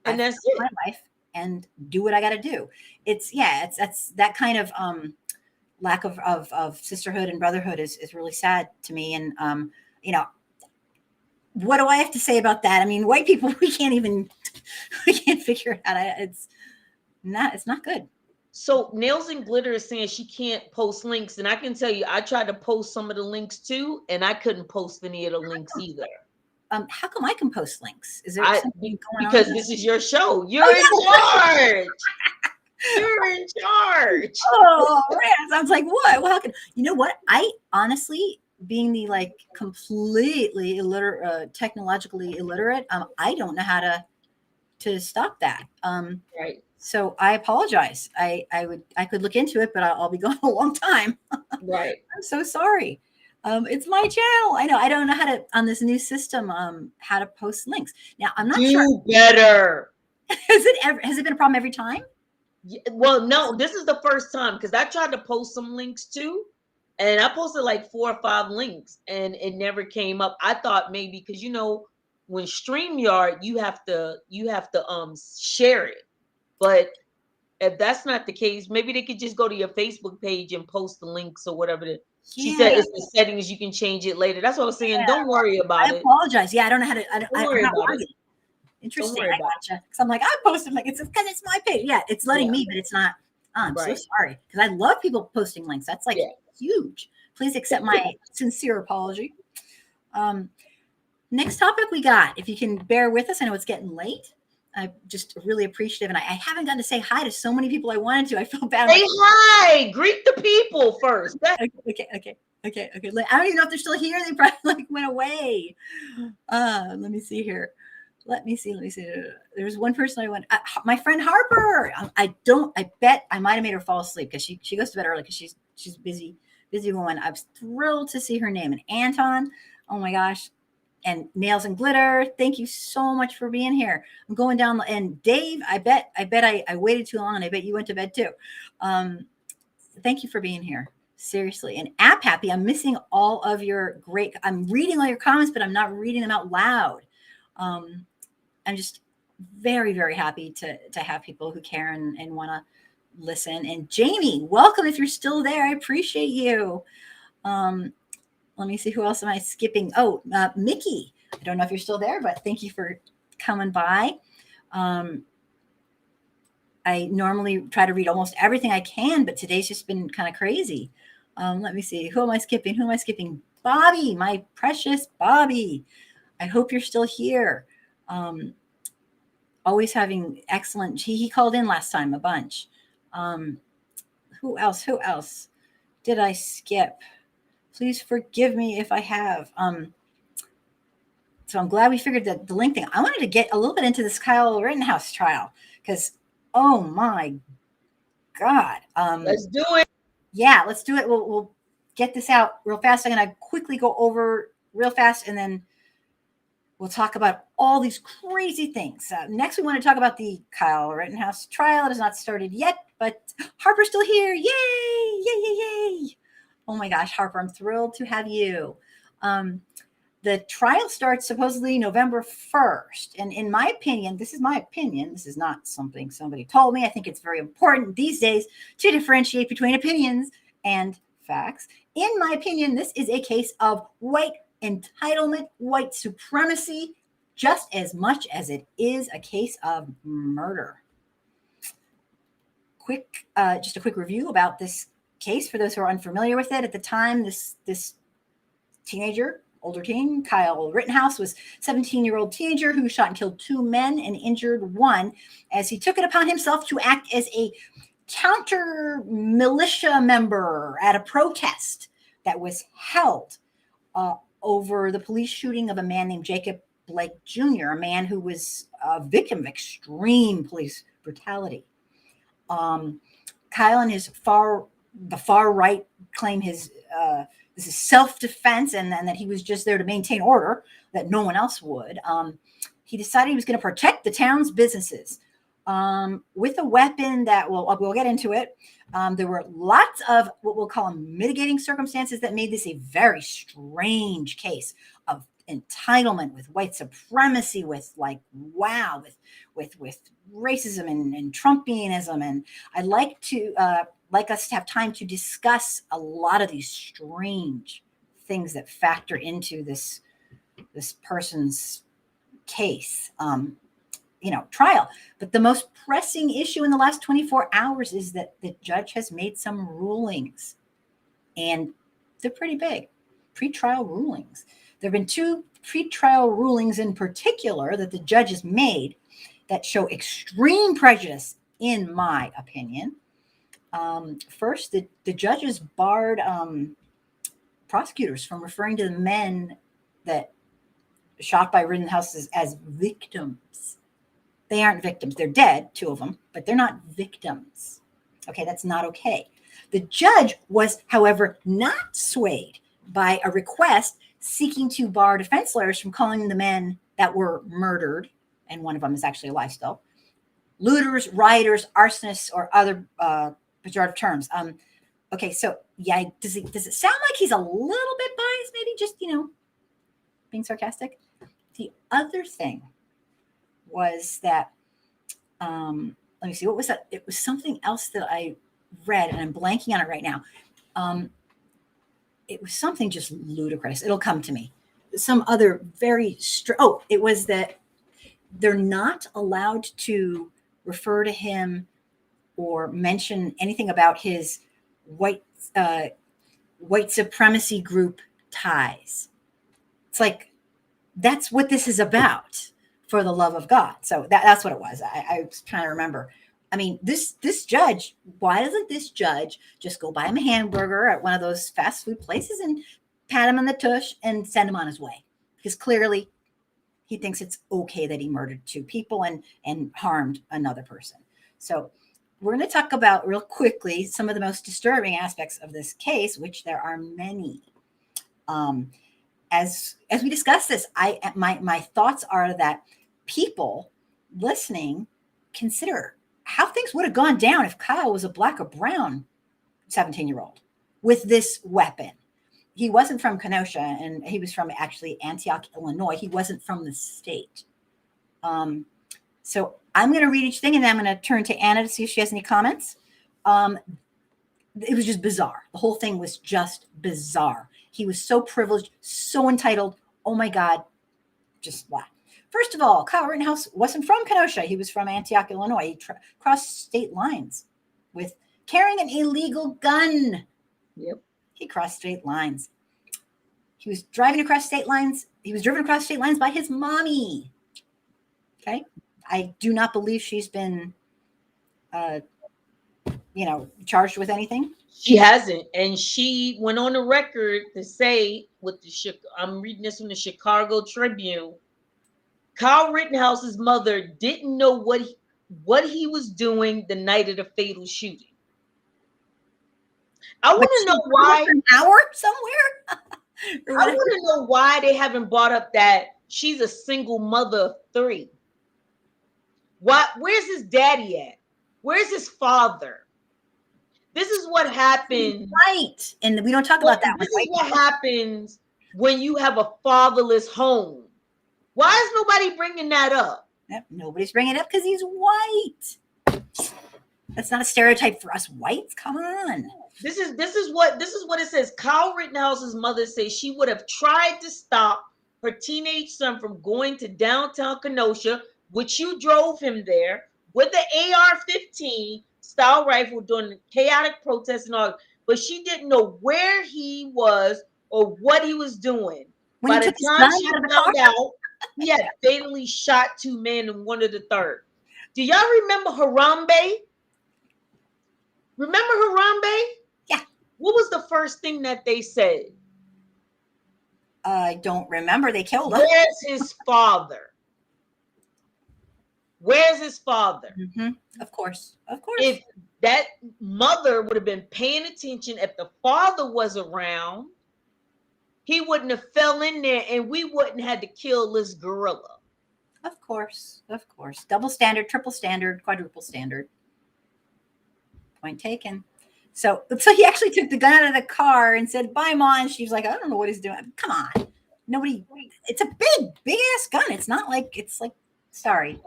and that's it. My life, and do what I got to do. It's that kind of lack of sisterhood and brotherhood is really sad to me. And what do I have to say about that? I mean, white people, we can't figure it out. It's not good. So Nails and Glitter is saying she can't post links, and I can tell you, I tried to post some of the links too, and I couldn't post any of the links either. How come I can post links? Is there something going on? Because this is your show. You're in charge. You're in charge. Oh, right. I was like, what? Well, how can you know what? I honestly, being the completely illiterate, technologically illiterate, I don't know how to stop that. Right. So I apologize. I could look into it, but I'll be gone a long time. Right. I'm so sorry. It's my channel. I know. I don't know how to on this new system. How to post links. Now I'm not sure. Do better. Has it been a problem every time? Yeah, well, no. This is the first time because I tried to post some links too, and I posted like 4 or 5 links, and it never came up. I thought maybe because when StreamYard you have to share it. But if that's not the case, maybe they could just go to your Facebook page and post the links or whatever. She said it's the settings. You can change it later. That's what I was saying. Don't worry about I it. apologize. Yeah, I don't know how to. Don't worry about it. Interesting. Don't worry I about gotcha. Because I'm like, I posted like it's because it's my page. Yeah, it's letting me, but it's not. Oh, I'm so sorry because I love people posting links. That's like huge. Please accept my sincere apology. Next topic we got. If you can bear with us, I know it's getting late. I'm just really appreciative, and I haven't gotten to say hi to so many people I wanted to. I feel bad. Say hi. Greet the people first. Okay. I don't even know if they're still here. They probably like went away. Let me see here. Let me see. There's one person I went. My friend Harper. I bet I might have made her fall asleep because she goes to bed early because she's busy woman. I was thrilled to see her name. And Anton. Oh my gosh. And Nails and Glitter. Thank you so much for being here. I'm going down. And Dave. I bet I waited too long, and I bet you went to bed too. Thank you for being here. Seriously. And App Happy, I'm missing all of your great, I'm reading all your comments, but I'm not reading them out loud. I'm just very, very happy to have people who care and want to listen. And Jamie, welcome if you're still there. I appreciate you. Let me see, who else am I skipping? Oh, Mickey. I don't know if you're still there, but thank you for coming by. I normally try to read almost everything I can, but today's just been kind of crazy. Let me see. Who am I skipping? Bobby, my precious Bobby. I hope you're still here. Always having excellent. He called in last time a bunch. Who else did I skip? Please forgive me if I have. So I'm glad we figured that the link thing. I wanted to get a little bit into this Kyle Rittenhouse trial because, oh my God. Let's do it. Yeah, let's do it. We'll get this out real fast. I'm going to quickly go over real fast, and then we'll talk about all these crazy things. Next, we want to talk about the Kyle Rittenhouse trial. It has not started yet, but Harper's still here. Yay! Oh my gosh, Harper, I'm thrilled to have you. The trial starts supposedly November 1st. And in my opinion, this is my opinion. This is not something somebody told me. I think it's very important these days to differentiate between opinions and facts. In my opinion, this is a case of white entitlement, white supremacy, just as much as it is a case of murder. Just a quick review about this case for those who are unfamiliar with it. At the time, this teenager, older teen, Kyle Rittenhouse, was a 17-year-old teenager who shot and killed 2 men and injured 1 as he took it upon himself to act as a counter militia member at a protest that was held over the police shooting of a man named Jacob Blake Jr., a man who was a victim of extreme police brutality. Kyle and the far right claim this is self-defense and that he was just there to maintain order, that no one else would. He decided he was going to protect the town's businesses with a weapon that we'll get into it. There were lots of what we'll call mitigating circumstances that made this a very strange case of entitlement, with white supremacy, with racism and Trumpianism. And I'd like us to have time to discuss a lot of these strange things that factor into this person's case, trial. But the most pressing issue in the last 24 hours is that the judge has made some rulings, and they're pretty big, pretrial rulings. There have been 2 pretrial rulings in particular that the judge has made that show extreme prejudice, in my opinion. First, the judges barred prosecutors from referring to the men that shot by Rittenhouse as victims. They aren't victims. They're dead, 2 of them, but they're not victims. Okay, that's not okay. The judge was, however, not swayed by a request seeking to bar defense lawyers from calling the men that were murdered, and one of them is actually alive still, looters, rioters, arsonists, or other pejorative terms. Okay, so yeah, does it sound like he's a little bit biased? Maybe just, being sarcastic. The other thing was that, let me see, what was that? It was something else that I read, and I'm blanking on it right now. it was something just ludicrous. It'll come to me. Some other very it was that they're not allowed to refer to him or mention anything about his white supremacy group ties. It's like, that's what this is about, for the love of God. So that's what it was. I was trying to remember. I mean, this judge, why doesn't this judge just go buy him a hamburger at one of those fast food places and pat him on the tush and send him on his way? Because clearly he thinks it's okay that he murdered 2 people and harmed another person. So we're going to talk about real quickly some of the most disturbing aspects of this case, which there are many. As we discuss this, my thoughts are that people listening consider how things would have gone down if Kyle was a black or brown 17-year-old with this weapon. He wasn't from Kenosha, and he was from actually Antioch, Illinois. He wasn't from the state. So I'm going to read each thing, and then I'm going to turn to Anna to see if she has any comments. It was just bizarre. The whole thing was just bizarre. He was so privileged, so entitled. Oh my God. Just wow. First of all, Kyle Rittenhouse wasn't from Kenosha. He was from Antioch, Illinois. He crossed state lines with carrying an illegal gun. Yep. He crossed state lines. He was driving across state lines. He was driven across state lines by his mommy. Okay. I do not believe she's been, charged with anything. She hasn't. And she went on the record to say, I'm reading this from the Chicago Tribune, Kyle Rittenhouse's mother didn't know what he was doing the night of the fatal shooting. I want to know why. An hour somewhere? I want to know why they haven't brought up that she's a single mother of 3. Where's his daddy at? Where's his father? This is what happens. Right. And we don't talk about that. This is what happens when you have a fatherless home. Why is nobody bringing that up? Yep, nobody's bringing it up because he's white. That's not a stereotype for us whites. Come on. This is what it says. Kyle Rittenhouse's mother says she would have tried to stop her teenage son from going to downtown Kenosha, which you drove him there, with the AR-15 style rifle during the chaotic protests and all, but she didn't know where he was or what he was doing. When By the time she found out, he had fatally shot 2 men and wounded the third. Do y'all remember Harambe? Remember Harambe? Yeah. What was the first thing that they said? I don't remember. They killed him. Where's his father? Where's his father? Mm-hmm. Of course. If that mother would have been paying attention, if the father was around, he wouldn't have fell in there and we wouldn't have to kill this gorilla. Of course. Double standard, triple standard, quadruple standard. Point taken. So he actually took the gun out of the car and said, "Bye, Mom." And she was like, "I don't know what he's doing." Come on. Nobody. It's a big ass gun. It's not like, sorry.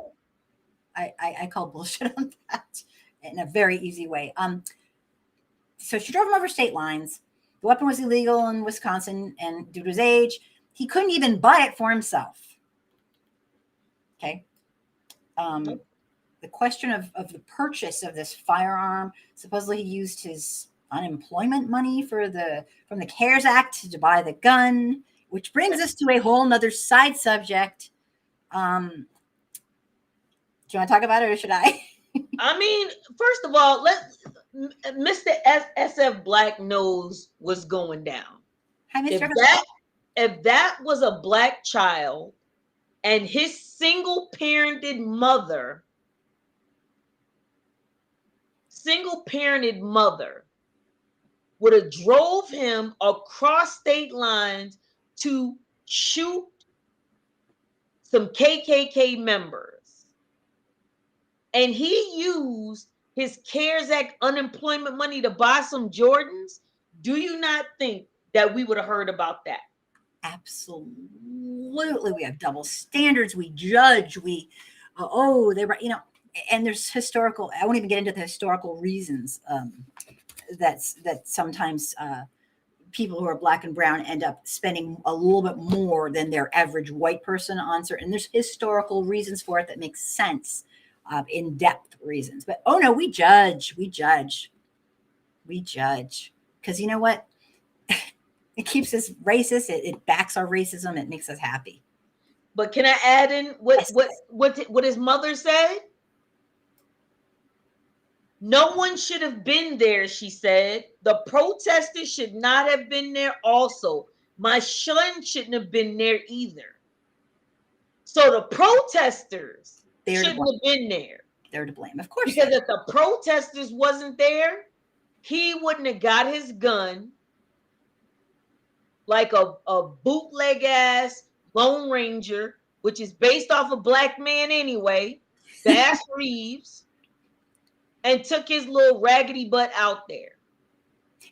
I call bullshit on that in a very easy way. So she drove him over state lines. The weapon was illegal in Wisconsin, and due to his age, he couldn't even buy it for himself. Okay. The question of the purchase of this firearm, supposedly he used his unemployment money from the CARES Act to buy the gun, which brings us to a whole nother side subject. Do you want to talk about it, or should I? I mean, first of all, Mr. SF Black knows what's going down. Hi, Mr. If that was a black child and his single-parented mother would have drove him across state lines to shoot some KKK members, and he used his CARES Act unemployment money to buy some Jordans, do you not think that we would have heard about that? Absolutely. We have double standards. We judge. They were, and there's historical, I won't even get into the historical reasons that sometimes people who are black and brown end up spending a little bit more than their average white person on certain, and there's historical reasons for it that make sense, in-depth reasons. But oh no, we judge. Because you know what? It keeps us racist. It backs our racism. It makes us happy. But can I add in what Yes. his mother said? No one should have been there, she said. The protesters should not have been there also. My son shouldn't have been there either. So the protesters shouldn't have been there. They're to blame, of course. Because if the protesters wasn't there, he wouldn't have got his gun like a bootleg ass Lone Ranger, which is based off a black man anyway, Bass Reeves, and took his little raggedy butt out there.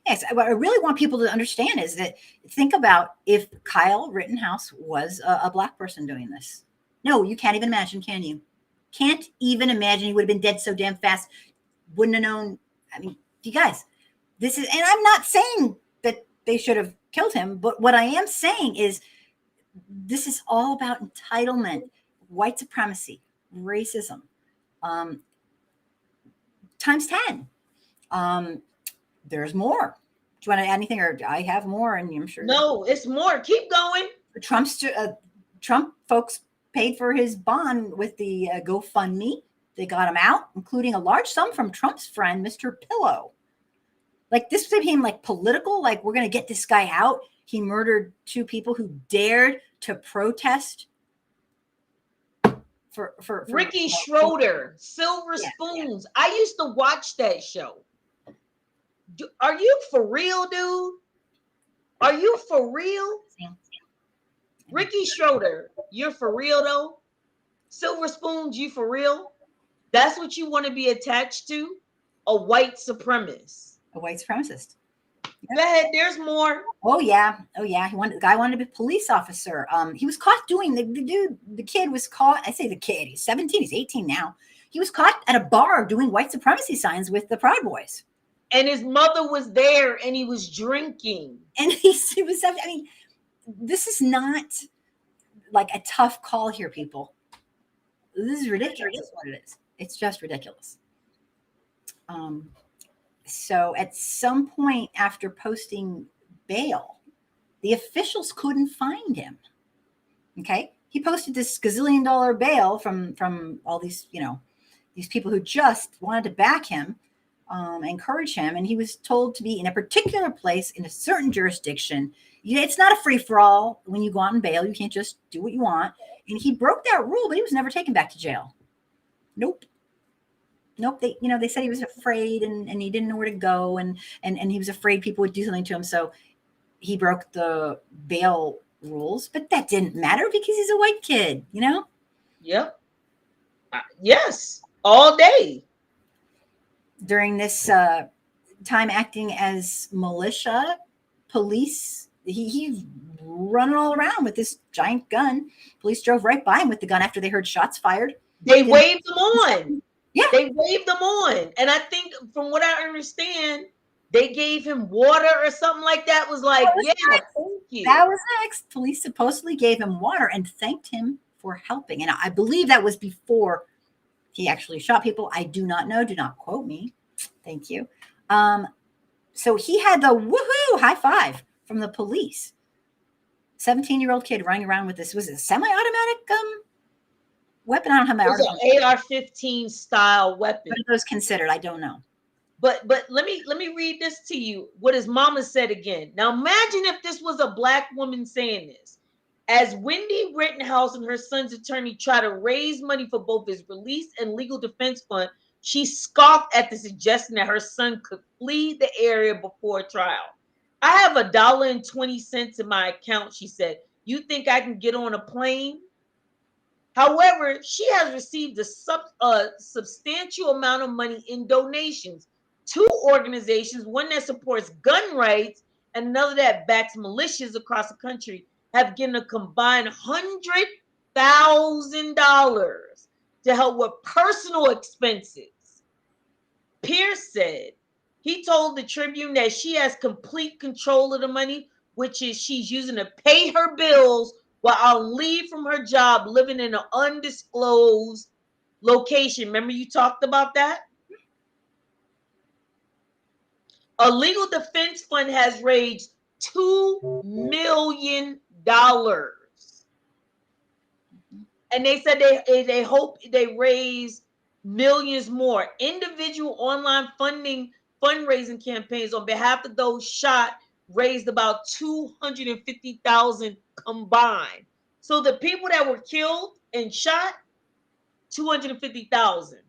Yes, what I really want people to understand is that think about if Kyle Rittenhouse was a black person doing this. No, you can't even imagine, can you? Can't even imagine. He would have been dead so damn fast. Wouldn't have known. I mean, you guys, this is, and I'm not saying that they should have killed him, but what I am saying is this is all about entitlement, white supremacy, racism, times 10. There's more. Do you want to add anything, or I have more? And I'm sure. No, it's more. Keep going. Trump folks paid for his bond with the GoFundMe. They got him out, including a large sum from Trump's friend, Mr. Pillow. Like this became like political. Like we're going to get this guy out. He murdered 2 people who dared to protest. For Ricky Schroeder, Silver Spoons. Yeah. I used to watch that show. Are you for real, dude? Are you for real? Ricky Schroeder, you're for real though? Silver Spoons, you for real? That's what you want to be attached to? A white supremacist. A white supremacist. Go ahead, there's more. Oh yeah. The guy wanted to be a police officer. He was caught doing the kid was caught. I say the kid, he's 17, he's 18 now. He was caught at a bar doing white supremacy signs with the Proud Boys. And his mother was there and he was drinking. And he was, I mean, this is not like a tough call here, people. This is ridiculous. That's what it is. It's just ridiculous. So at some point after posting bail, the officials couldn't find him. Okay. He posted this gazillion-dollar bail from all these, these people who just wanted to back him, encourage him. And he was told to be in a particular place in a certain jurisdiction. It's not a free-for-all. When you go on bail, you can't just do what you want. And he broke that rule, but he was never taken back to jail. Nope. They said he was afraid and he didn't know where to go and he was afraid people would do something to him. So he broke the bail rules, but that didn't matter because he's a white kid, Yep. Yes. All day. During this time acting as militia police, he's running all around with this giant gun. Police drove right by him with the gun after they heard shots fired. They waved him on. Yeah. They waved them on. And I think from what I understand, they gave him water or something like that. Was like, thank you. That was next. Police supposedly gave him water and thanked him for helping. And I believe that was before he actually shot people. I do not know. Do not quote me. Thank you. So he had the woohoo high five from the police. 17-year-old kid running around with this. Was it a semi-automatic weapon? I don't have my article. An AR-15 style weapon. What are those considered? I don't know. But let me read this to you. What his mama said again. Now imagine if this was a black woman saying this. As Wendy Rittenhouse and her son's attorney try to raise money for both his release and legal defense fund, she scoffed at the suggestion that her son could flee the area before trial. I have $1.20 in my account, she said. You think I can get on a plane? However, she has received a substantial amount of money in donations. 2 organizations, one that supports gun rights and another that backs militias across the country, have given a combined $100,000 to help with personal expenses. Pierce said, He told the Tribune that she has complete control of the money, which is she's using to pay her bills while on leave from her job, living in an undisclosed location. Remember you talked about that? A legal defense fund has raised $2 million. And they said they hope they raise millions more. Individual online fundraising campaigns on behalf of those shot raised about 250,000 combined. So the people that were killed and shot, 250,000.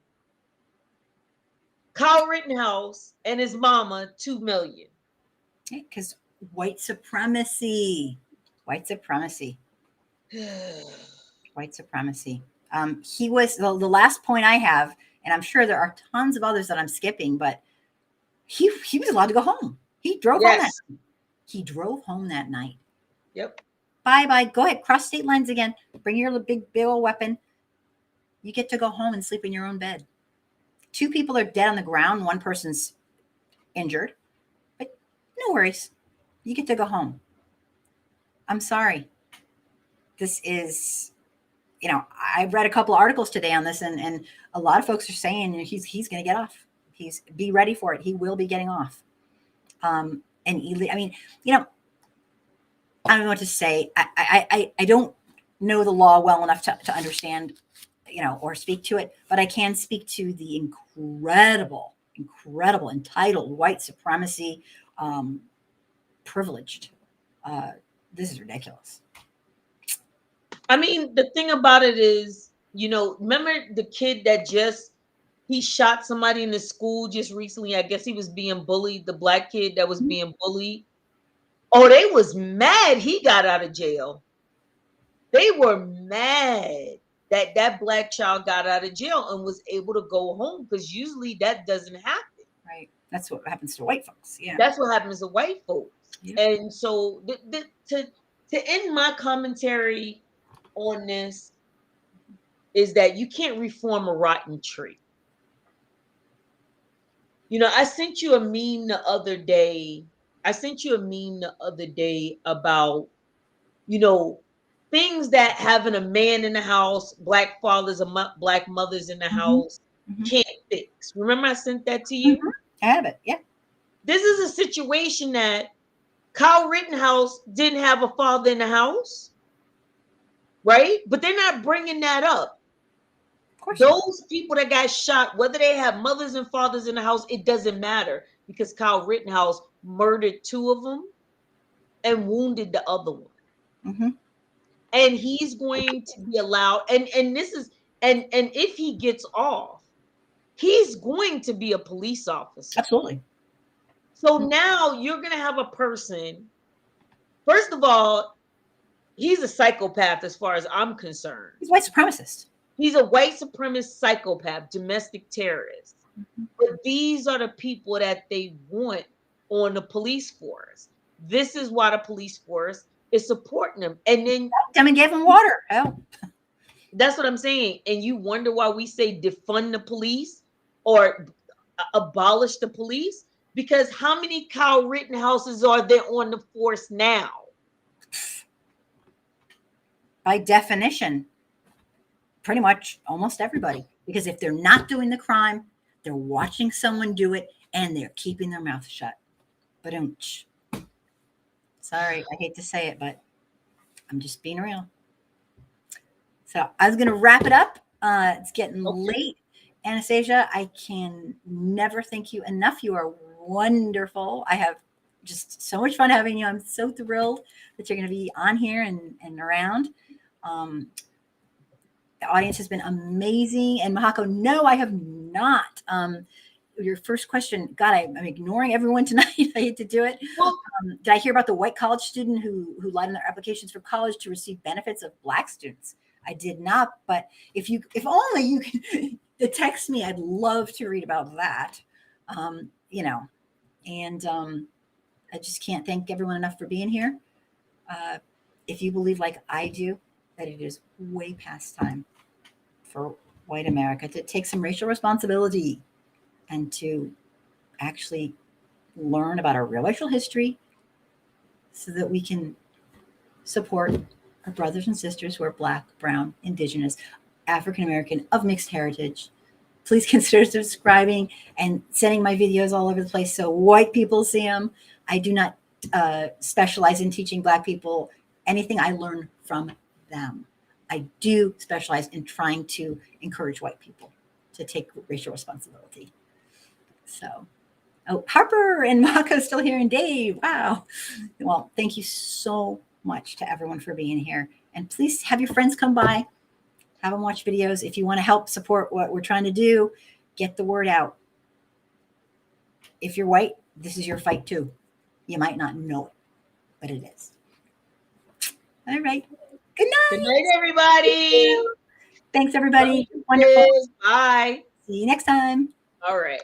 Kyle Rittenhouse and his mama, 2 million. Because white supremacy. White supremacy. White supremacy. He was the last point I have, and I'm sure there are tons of others that I'm skipping, but he was allowed to go home. He drove home that night. He drove home that night. Yep. Bye. Go ahead. Cross state lines again. Bring your big old weapon. You get to go home and sleep in your own bed. 2 people are dead on the ground. 1 person's injured. But no worries. You get to go home. I'm sorry. This is, I've read a couple of articles today on this, and a lot of folks are saying he's going to get off. Be ready for it. He will be getting off. I don't know what to say. I don't know the law well enough to understand, or speak to it, but I can speak to the incredible entitled white supremacy, privileged. This is ridiculous. I mean, the thing about it is, remember the kid that he shot somebody in the school just recently? I guess he was being bullied, the black kid that was being bullied. Oh, they was mad he got out of jail. They were mad that black child got out of jail and was able to go home, because usually that doesn't happen. Right. That's what happens to white folks. Yeah. That's what happens to white folks. Yeah. And so to end my commentary on this is that you can't reform a rotten tree. I sent you a meme the other day. About, things that having a man in the house, black fathers and black mothers in the house can't fix. Remember I sent that to you? I have it. Yeah. This is a situation that Kyle Rittenhouse didn't have a father in the house, right? But they're not bringing that up. Of course. Those people that got shot, whether they have mothers and fathers in the house, it doesn't matter, because Kyle Rittenhouse murdered 2 of them and wounded the other one. Mm-hmm. And he's going to be allowed, and if he gets off, he's going to be a police officer. Absolutely. So now you're going to have a person, first of all, he's a psychopath as far as I'm concerned. He's a white supremacist. He's a white supremacist psychopath, domestic terrorist. But these are the people that they want on the police force. This is why the police force is supporting them. And then and gave him water. Hell. That's what I'm saying. And you wonder why we say defund the police or abolish the police? Because how many Kyle Rittenhouses are there on the force now? By definition, pretty much almost everybody. Because if they're not doing the crime, they're watching someone do it and they're keeping their mouth shut. Ba-dum-tsh. Sorry, I hate to say it, but I'm just being real. So I was going to wrap it up. It's getting late. Anastasia, I can never thank you enough. You are wonderful. I have just so much fun having you. I'm so thrilled that you're going to be on here and around. The audience has been amazing. And Mahako, no, I have not. Your first question, God, I'm ignoring everyone tonight. I hate to do it. Well, did I hear about the white college student who lied on their applications for college to receive benefits of black students? I did not, but if only you can text me, I'd love to read about that. And I just can't thank everyone enough for being here. If you believe like I do, that it is way past time for white America to take some racial responsibility and to actually learn about our real racial history so that we can support our brothers and sisters who are Black, brown, indigenous, African American, of mixed heritage. Please consider subscribing and sending my videos all over the place so white people see them. I do not specialize in teaching Black people anything. I learn from them. I do specialize in trying to encourage white people to take racial responsibility. So, oh, Harper and Mako still here, and Dave. Wow. Well, thank you so much to everyone for being here. And please have your friends come by, have them watch videos. If you want to help support what we're trying to do, get the word out. If you're white, this is your fight too. You might not know it, but it is. All right. Good night. Good night, everybody. Thanks, everybody. Wonderful. Bye. See you next time. All right.